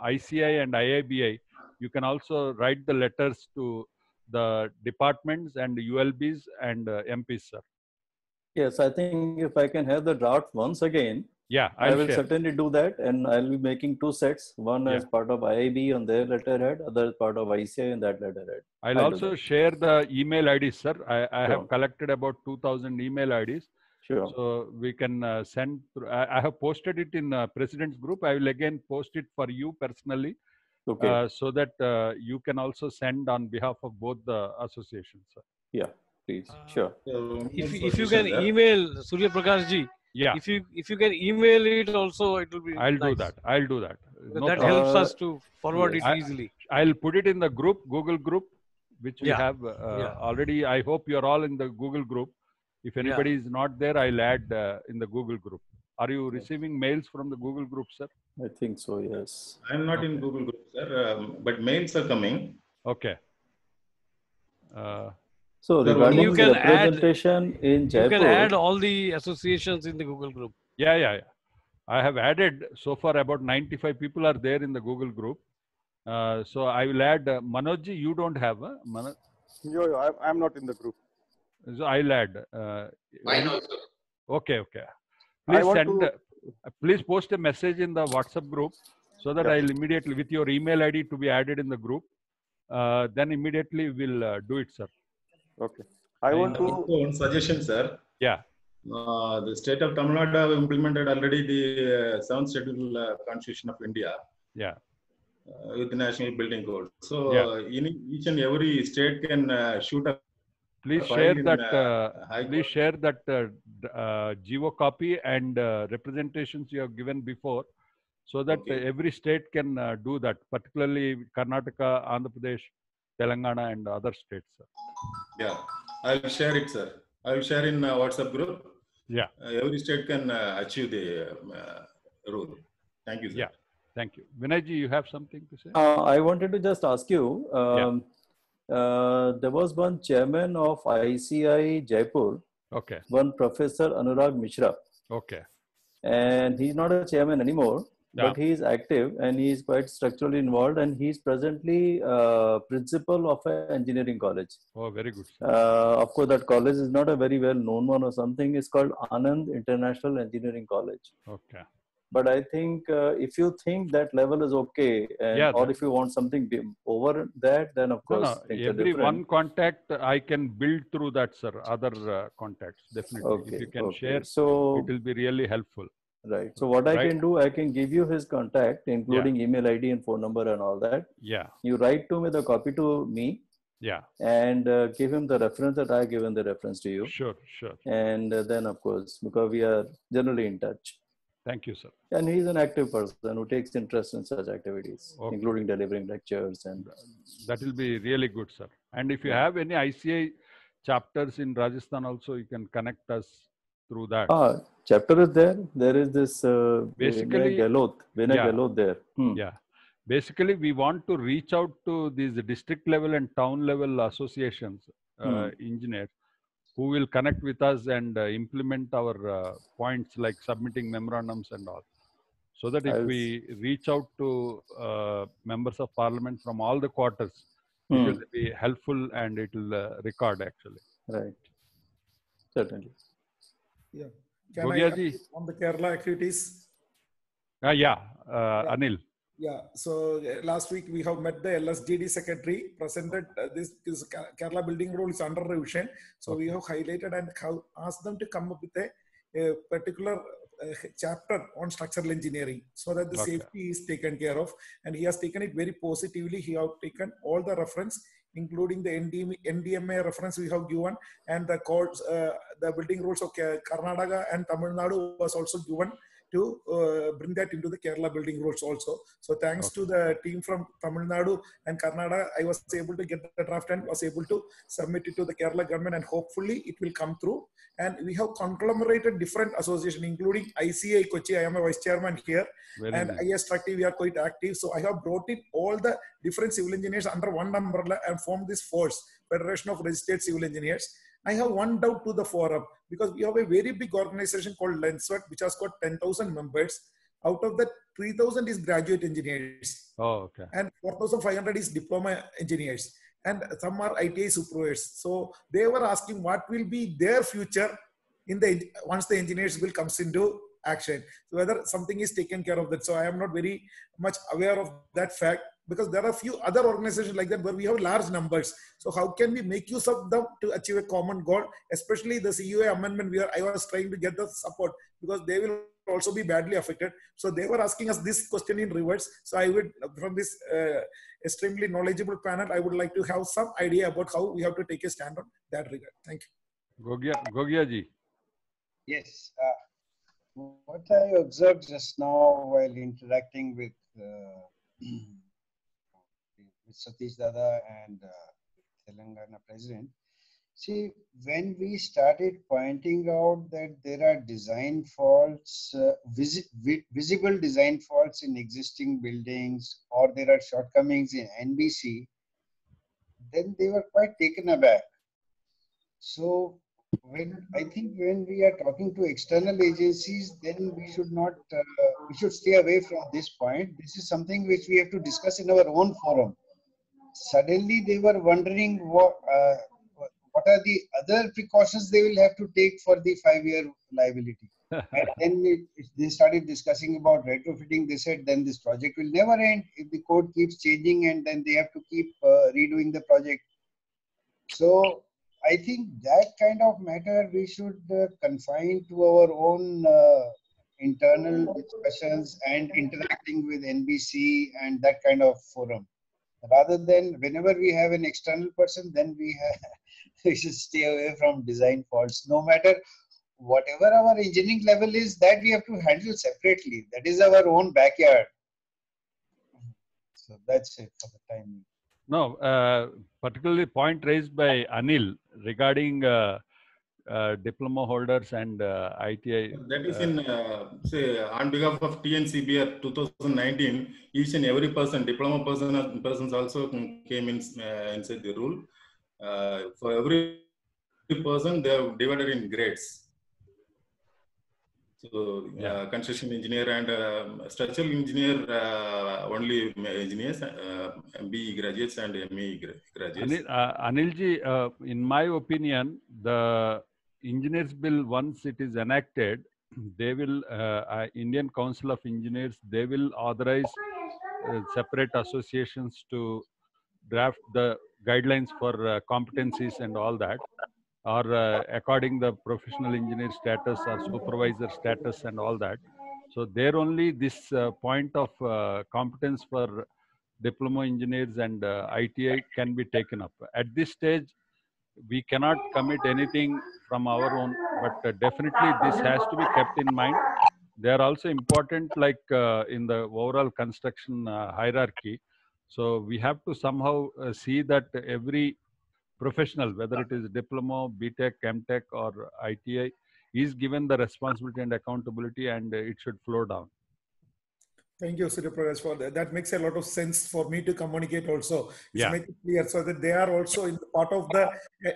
Speaker 2: ICI and IIBI, you can also write the letters to the departments and ULBs and MPs, sir.
Speaker 5: Yes, I think if I can have the draft once again,
Speaker 2: yeah,
Speaker 5: I will certainly do that, and I'll be making 2 sets. One as part of IIB on their letterhead, other part of ICI in that letterhead.
Speaker 2: I'll also share the email IDs, sir. I have collected about 2,000 email IDs.
Speaker 5: Sure.
Speaker 2: So we can send through. I have posted it in President's group. I will again post it for you personally.
Speaker 5: Okay.
Speaker 2: So that you can also send on behalf of both the associations, sir.
Speaker 5: Yeah, please. Sure.
Speaker 4: If you can email Surya Prakash ji, if you can email it also, it will be
Speaker 2: I'll
Speaker 4: nice.
Speaker 2: do that. I'll do that.
Speaker 4: That helps us to forward it easily.
Speaker 2: I'll put it in the group, Google group, which we have already. I hope you're all in the Google group. If anybody is not there, I'll add in the Google group. Are you receiving mails from the Google group, sir?
Speaker 5: I think so, yes.
Speaker 13: I'm not in Google group, sir, but mails are coming.
Speaker 2: Okay.
Speaker 5: So regarding the representation in Jaipur,
Speaker 4: you can add all the associations in the Google group.
Speaker 2: Yeah. I have added so far about 95 people are there in the Google group. So I will add Manoj ji, you don't have Manoj?
Speaker 9: No, I'm not in the group.
Speaker 2: So I'll add.
Speaker 10: Mine also.
Speaker 2: Okay. Please please post a message in the WhatsApp group so that I'll immediately, with your email ID to be added in the group, then immediately we'll do it, sir.
Speaker 9: Okay. I want to...
Speaker 13: One suggestion, sir.
Speaker 2: Yeah.
Speaker 13: The state of Tamil Nadu have implemented already the 7th Schedule Constitution of India.
Speaker 2: Yeah.
Speaker 13: With the National Building Code. So in each and every state can shoot a...
Speaker 2: Please share that. Please share that GO copy and representations you have given before, so that every state can do that. Particularly Karnataka, Andhra Pradesh, Telangana, and other states. Sir.
Speaker 13: Yeah, I'll share it, sir. I will share in WhatsApp group.
Speaker 2: Yeah.
Speaker 13: Every state can achieve the rule. Thank you, sir.
Speaker 2: Yeah. Thank you. Vinay ji, you have something to say?
Speaker 5: I wanted to just ask you. There was one chairman of ICI Jaipur.
Speaker 2: Okay.
Speaker 5: One Professor Anurag Mishra.
Speaker 2: Okay.
Speaker 5: And he's not a chairman anymore. but he is active and he is quite structurally involved, and he is presently principal of an engineering college.
Speaker 2: Oh, very good.
Speaker 5: Of course, that college is not a very well known one or something. It's called Anand International Engineering College.
Speaker 2: Okay.
Speaker 5: But I think if you think that level is okay, and, or if you want something over that, then of course things are
Speaker 2: every
Speaker 5: different.
Speaker 2: one contact I can build through that, sir. Other contacts, definitely.
Speaker 5: Okay,
Speaker 2: if you can
Speaker 5: okay.
Speaker 2: share,
Speaker 5: So
Speaker 2: it will be really helpful.
Speaker 5: Right. So what I can do, I can give you his contact, including email ID and phone number and all that.
Speaker 2: Yeah.
Speaker 5: You write to me the copy to me.
Speaker 2: Yeah.
Speaker 5: And give him the reference that I given the reference to you.
Speaker 2: Sure, sure.
Speaker 5: And then of course, because we are generally in touch.
Speaker 2: Thank you, sir.
Speaker 5: And he's an active person who takes interest in such activities, including delivering lectures. And
Speaker 2: that will be really good, sir. And if you have any ICI chapters in Rajasthan also, you can connect us through that.
Speaker 5: Chapter is there. There is this
Speaker 2: basically
Speaker 5: Vinay Gehlot there.
Speaker 2: Yeah. Basically, we want to reach out to these district level and town level associations, engineers, who will connect with us and implement our points like submitting memorandums and all. So that if we reach out to members of parliament from all the quarters, it will be helpful and it will record actually.
Speaker 5: Right. Certainly.
Speaker 7: Yeah. Can
Speaker 2: Gogia
Speaker 7: I on the Kerala activities?
Speaker 2: Anil.
Speaker 7: Yeah, so last week we have met the LSGD secretary, presented this Kerala building rule is under revision. So we have highlighted and asked them to come up with a particular chapter on structural engineering so that the safety is taken care of. And he has taken it very positively. He has taken all the reference, including the NDMA reference we have given, and the codes, the building rules of Karnataka and Tamil Nadu was also given to bring that into the Kerala building rules also. So thanks to the team from Tamil Nadu and Karnataka, I was able to get the draft and was able to submit it to the Kerala government, and hopefully it will come through. And we have conglomerated different associations, including ICI Kochi. I am a vice chairman here. And IS Tracti, we are quite active. So I have brought in all the different civil engineers under one umbrella and formed this FORCE, Federation of Registered Civil Engineers. I have one doubt to the forum, because we have a very big organization called LENSWET, which has got 10,000 members. Out of that, 3,000 is graduate engineers.
Speaker 2: Oh, okay.
Speaker 7: And 4,500 is diploma engineers. And some are ITI supervisors. So they were asking what will be their future in the once the engineers will comes into action. So whether something is taken care of that. So I am not very much aware of that fact, because there are a few other organizations like that where we have large numbers. So how can we make use of them to achieve a common goal, especially the CUA amendment where I was trying to get the support, because they will also be badly affected. So they were asking us this question in reverse. So I would, from this extremely knowledgeable panel, I would like to have some idea about how we have to take a stand on that regard. Thank you.
Speaker 2: Gogia ji.
Speaker 6: Yes. What I observed just now while interacting with Satish Dada and Telangana President, see, when we started pointing out that there are design faults, visible design faults in existing buildings, or there are shortcomings in NBC, then they were quite taken aback. So I think when we are talking to external agencies, then we should not, we should stay away from this point. This is something which we have to discuss in our own forum. Suddenly they were wondering what are the other precautions they will have to take for the 5-year liability. And then they started discussing about retrofitting. They said then this project will never end if the code keeps changing, and then they have to keep redoing the project. So I think that kind of matter we should confine to our own internal discussions and interacting with NBC and that kind of forum. Rather than whenever we have an external person, then we should stay away from design faults. No matter whatever our engineering level is, that we have to handle separately. That is our own backyard. So that's it for the time.
Speaker 2: No, particularly point raised by Anil regarding diploma holders and ITI.
Speaker 13: That is in, say, on behalf of TNCBR 2019, each and every person, diploma persons also came inside the rule. For every person, they are divided in grades. So construction engineer and structural engineer, only engineers, MBE graduates and ME graduates.
Speaker 2: Anilji, in my opinion, the Engineers Bill, once it is enacted, they will, Indian Council of Engineers, they will authorize separate associations to draft the guidelines for competencies and all that, or according the professional engineer status or supervisor status and all that. So there only this point of competence for diploma engineers and ITI can be taken up. At this stage, we cannot commit anything from our own, but definitely this has to be kept in mind. They are also important, like in the overall construction hierarchy. So we have to somehow see that every professional, whether it is diploma, BTech, MTech, or ITI, is given the responsibility and accountability, and it should flow down.
Speaker 7: Thank you, Surya Prakash, for that. That makes a lot of sense for me to communicate also.
Speaker 2: Yeah.
Speaker 7: Make it clear so that they are also in part of the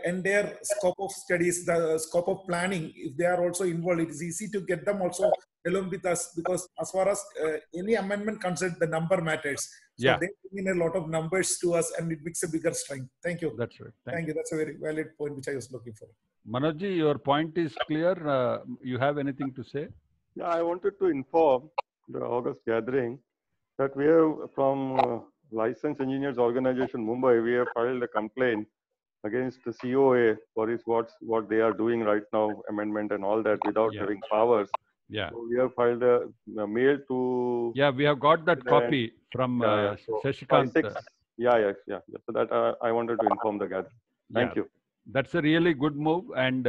Speaker 7: entire scope of studies, the scope of planning. If they are also involved, it is easy to get them also along with us, because as far as any amendment concerned, the number matters. So
Speaker 2: Yeah.
Speaker 7: they bring in a lot of numbers to us and it makes a bigger strength. Thank you.
Speaker 2: That's right.
Speaker 7: Thank you. That's a very valid point which I was looking for.
Speaker 2: Manojji, your point is clear. You have anything to say?
Speaker 9: Yeah, I wanted to inform the August gathering that we have from Licensed Engineers Organization Mumbai, we have filed a complaint against the COA for what they are doing right now, amendment and all that, without having powers.
Speaker 2: Yeah.
Speaker 9: So we have filed a mail to.
Speaker 2: Yeah, we have got that copy from
Speaker 9: So
Speaker 2: Shashikant.
Speaker 9: Yeah. So that I wanted to inform the gathering. Thank you.
Speaker 2: That's a really good move, and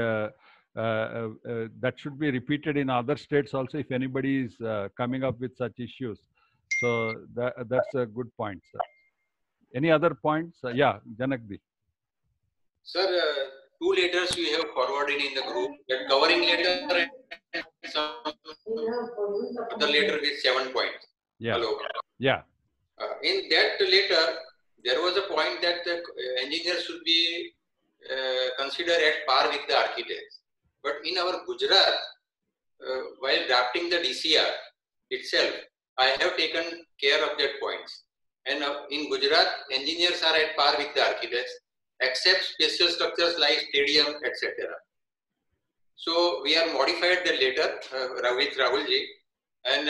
Speaker 2: that should be repeated in other states also if anybody is coming up with such issues. So that's a good point, sir. Any other points? Yeah, Janakdi.
Speaker 10: Sir, two letters we have forwarded in the group, that covering letter and some other letter with 7 points.
Speaker 2: Yeah.
Speaker 10: Hello.
Speaker 2: Yeah.
Speaker 10: In that letter, there was a point that the engineers should be considered at par with the architects. But in our Gujarat, while drafting the DCR itself, I have taken care of that points. And in Gujarat, engineers are at par with the architects, except special structures like stadium, etc. So we have modified the letter with Rahulji, and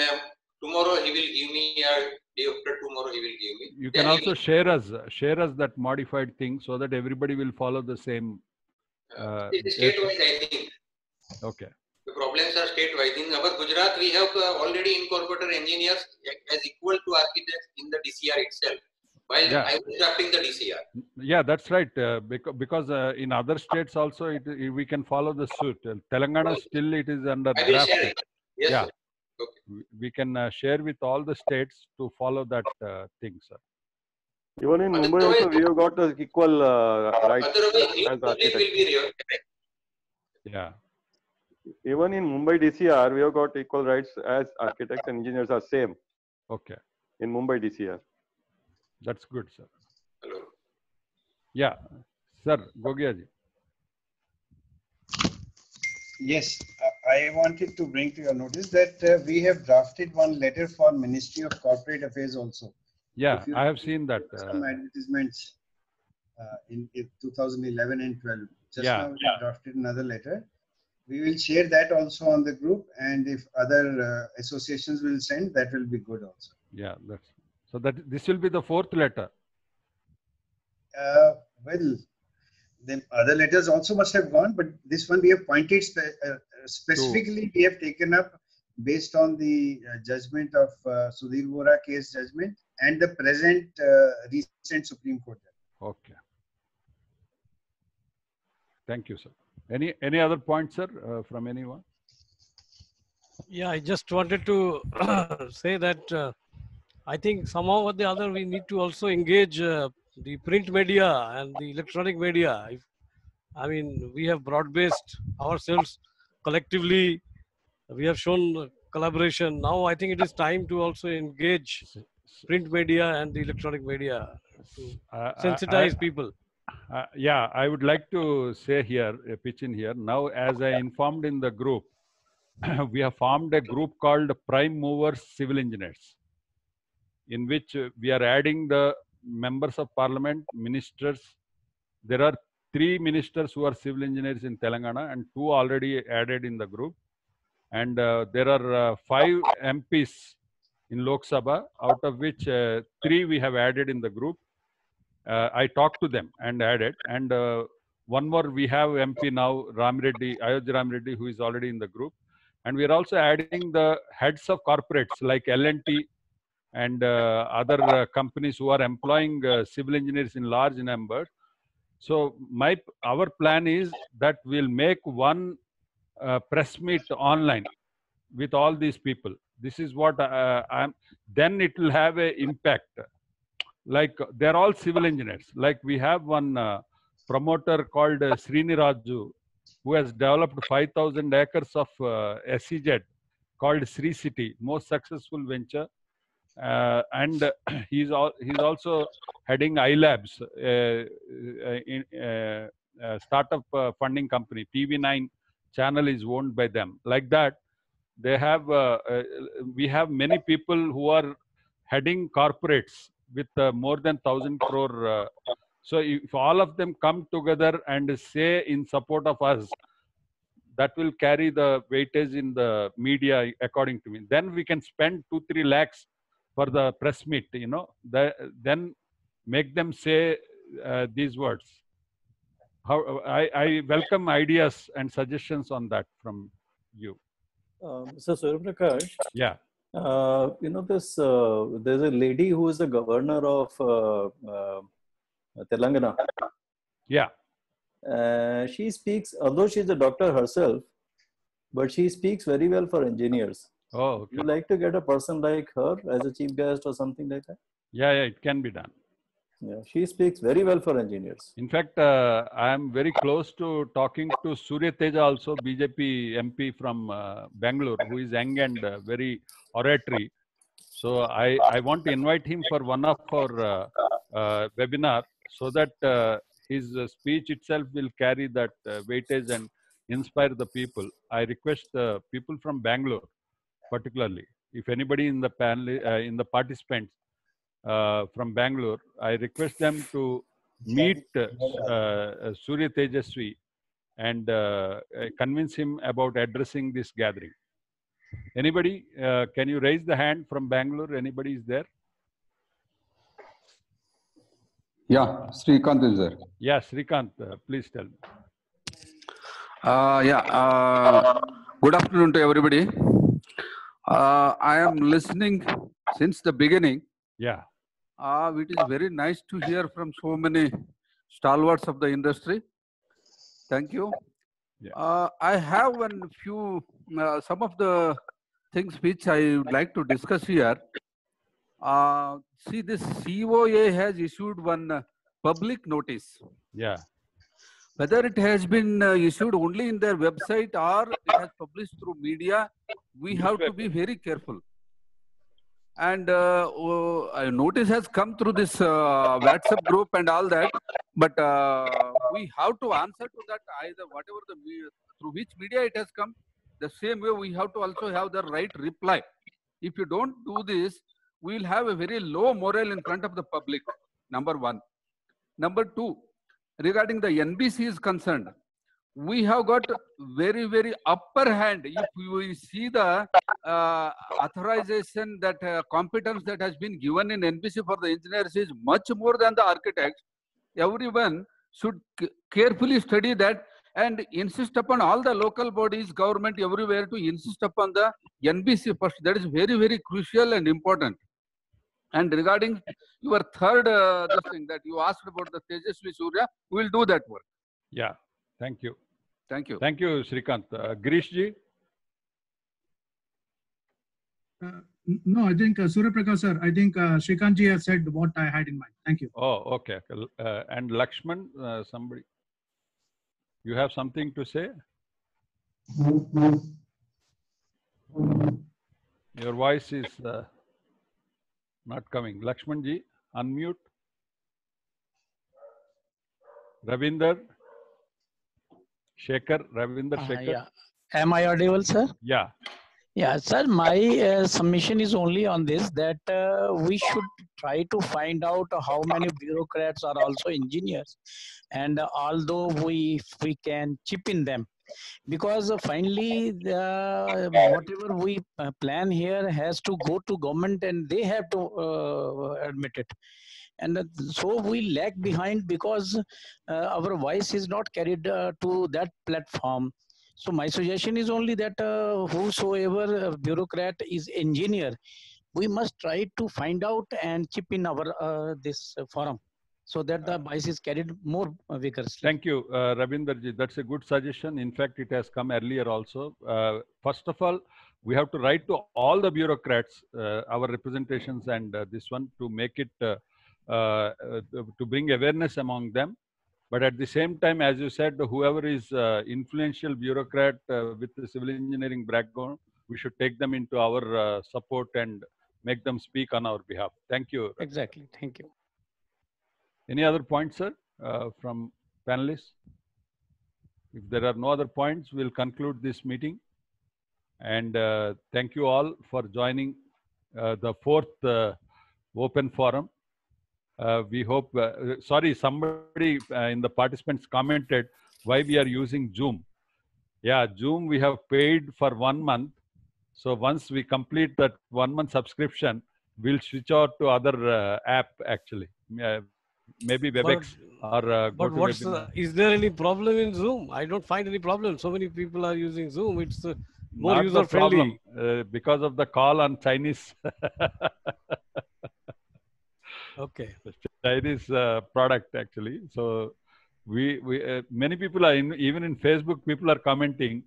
Speaker 10: tomorrow he will give me, day after tomorrow he will give me.
Speaker 2: You can also share us that modified thing so that everybody will follow the same.
Speaker 10: It is state-wise, I think.
Speaker 2: Okay.
Speaker 10: The problems are state-wise. In our Gujarat, we have already incorporated engineers as equal to architects in the DCR itself, while I was drafting the DCR.
Speaker 2: Yeah, that's right. Because in other states also, we can follow the suit. Telangana still it is under
Speaker 10: I will
Speaker 2: draft.
Speaker 10: share it. Yes,
Speaker 2: Yeah.
Speaker 10: sir. Okay.
Speaker 2: We can share with all the states to follow that thing, sir.
Speaker 9: Even in Mumbai also, we have got the equal rights as architects.
Speaker 2: Yeah.
Speaker 9: Even in Mumbai DCR, we have got equal rights as architects and engineers are same.
Speaker 2: Okay.
Speaker 9: In Mumbai DCR.
Speaker 2: That's good, sir.
Speaker 10: Hello.
Speaker 2: Yeah. Sir, Gogia ji.
Speaker 6: Yes, I wanted to bring to your notice that we have drafted one letter for Ministry of Corporate Affairs also.
Speaker 2: Yeah, I have seen that.
Speaker 6: Some advertisements in 2011 and 12. Just now we drafted another letter. We will share that also on the group, and if other associations will send, that will be good also.
Speaker 2: Yeah, so that this will be the 4th letter.
Speaker 6: Well, the other letters also must have gone, but this one we have pointed specifically. We have taken up based on the judgment of Sudhir Vora case judgment and the present recent Supreme Court judgment.
Speaker 2: Okay. Thank you, sir. Any other points, sir, from anyone?
Speaker 4: Yeah, I just wanted to say that I think somehow or the other we need to also engage the print media and the electronic media. I mean, we have broad-based ourselves collectively. We have shown collaboration. Now I think it is time to also engage print media and the electronic media to sensitize people.
Speaker 2: Yeah, I would like to say here, pitch in here. Now, as I informed in the group, we have formed a group called Prime Movers Civil Engineers, in which we are adding the members of parliament, ministers. There are 3 ministers who are civil engineers in Telangana and 2 already added in the group. And there are 5 MPs in Lok Sabha, out of which 3 we have added in the group. I talked to them and added. And one more, we have MP now, Ram Reddy, Ayodhya Ram Reddy, who is already in the group. And we are also adding the heads of corporates like L&T and other companies who are employing civil engineers in large numbers. So our plan is that we'll make one press meet online with all these people. This is what then it will have an impact. Like they're all civil engineers. Like we have one promoter called Srini Raju, who has developed 5,000 acres of SEZ called Sri City, most successful venture. And he's also heading iLabs, startup funding company. TV9 channel is owned by them. Like that, they have we have many people who are heading corporates with more than 1,000 crore. So if all of them come together and say in support of us, that will carry the weightage in the media, according to me. Then we can spend 2-3 lakhs for the press meet, you know, then make them say these words. How I welcome ideas and suggestions on that from you.
Speaker 5: Mr. Surya Prakash.
Speaker 2: Yeah.
Speaker 5: You know, there's a lady who is the governor of Telangana.
Speaker 2: Yeah.
Speaker 5: She speaks, although she's a doctor herself, but she speaks very well for engineers.
Speaker 2: Oh, okay.
Speaker 5: You like to get a person like her as a chief guest or something like that?
Speaker 2: Yeah, it can be done.
Speaker 5: Yeah, she speaks very well for engineers.
Speaker 2: In fact, I am very close to talking to Surya Teja, also BJP MP from Bangalore, who is young and very oratory. So I want to invite him for one of our webinar, so that his speech itself will carry that weightage and inspire the people. I request the people from Bangalore, particularly, if anybody in the panel, in the participants from Bangalore, I request them to meet Surya Tejaswi and convince him about addressing this gathering. Anybody, can you raise the hand from Bangalore? Anybody is there?
Speaker 15: Yeah, Srikanth is there.
Speaker 2: Yeah, Srikanth, please tell me.
Speaker 15: Good afternoon to everybody. I am listening since the beginning.
Speaker 2: Yeah.
Speaker 15: It is very nice to hear from so many stalwarts of the industry. Thank you.
Speaker 2: Yeah.
Speaker 15: I have some of the things which I would like to discuss here. See, this COA has issued one public notice.
Speaker 2: Yeah.
Speaker 15: Whether it has been issued only in their website or it has published through media, we have to be very careful. And a notice has come through this WhatsApp group and all that, but we have to answer to that either whatever through which media it has come. The same way we have to also have the right reply. If you don't do this, we will have a very low morale in front of the public. Number one. Number two, regarding the NBC is concerned, we have got very, very upper hand. If we see the authorization, that competence that has been given in NBC for the engineers is much more than the architects. Everyone should carefully study that and insist upon all the local bodies, government, everywhere to insist upon the NBC first. That is very, very crucial and important. And regarding your third this thing that you asked about the Tejaswi Surya, we will do that work.
Speaker 2: Yeah. Thank you.
Speaker 15: Thank you.
Speaker 2: Thank you, Srikanth. Girish ji?
Speaker 16: No, I think Surya Prakash sir, I think Srikanth ji has said what I had in mind. Thank you.
Speaker 2: Oh, okay. And Lakshman, somebody? You have something to say? Your voice is not coming. Lakshman ji, unmute. Ravinder? Shekhar, Ravinder Shekhar?
Speaker 17: Yeah. Am I audible, sir?
Speaker 2: Yeah.
Speaker 17: Yeah, sir, my submission is only on this, that we should try to find out how many bureaucrats are also engineers. And although we can chip in them, because finally whatever we plan here has to go to government and they have to admit it. And so we lag behind because our voice is not carried to that platform. So my suggestion is only that whosoever bureaucrat is engineer, we must try to find out and chip in our this forum, so that the voice is carried more vigorously.
Speaker 2: Thank you, Ravinderji. That's a good suggestion. In fact, it has come earlier also. First of all, we have to write to all the bureaucrats, our representations, and this one to make it to bring awareness among them. But at the same time, as you said, whoever is influential bureaucrat with the civil engineering background, we should take them into our support and make them speak on our behalf. Thank you.
Speaker 17: Exactly. Thank you.
Speaker 2: Any other points, sir, from panelists? If there are no other points, we'll conclude this meeting. And thank you all for joining the fourth open forum. We hope, sorry, somebody in the participants commented why we are using Zoom. Yeah, Zoom we have paid for 1 month. So once we complete that 1 month subscription, we'll switch out to other app actually. Maybe WebEx or
Speaker 4: but is there any problem in Zoom? I don't find any problem. So many people are using Zoom. It's more user friendly.
Speaker 2: Because of the call on Chinese.
Speaker 4: Okay.
Speaker 2: Chinese product actually. So we many people are even in Facebook. People are commenting.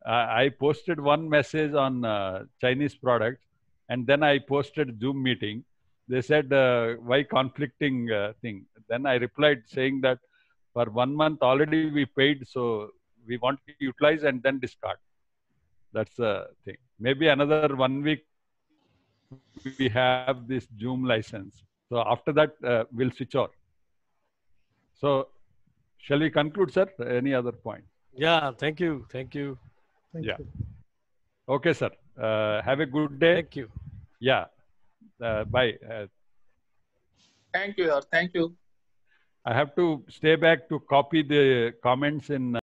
Speaker 2: I posted one message on Chinese product, and then I posted Zoom meeting. They said why conflicting thing. Then I replied saying that for 1 month already we paid, so we want to utilize and then discard. That's the thing. Maybe another 1 week we have this Zoom license. So after that, we'll switch on. So shall we conclude, sir? Any other point?
Speaker 4: Yeah, thank you. Thank you.
Speaker 2: Thank you. Okay, sir. Have a good day.
Speaker 4: Thank you.
Speaker 2: Yeah. Bye.
Speaker 14: Thank you. Thank you.
Speaker 2: I have to stay back to copy the comments in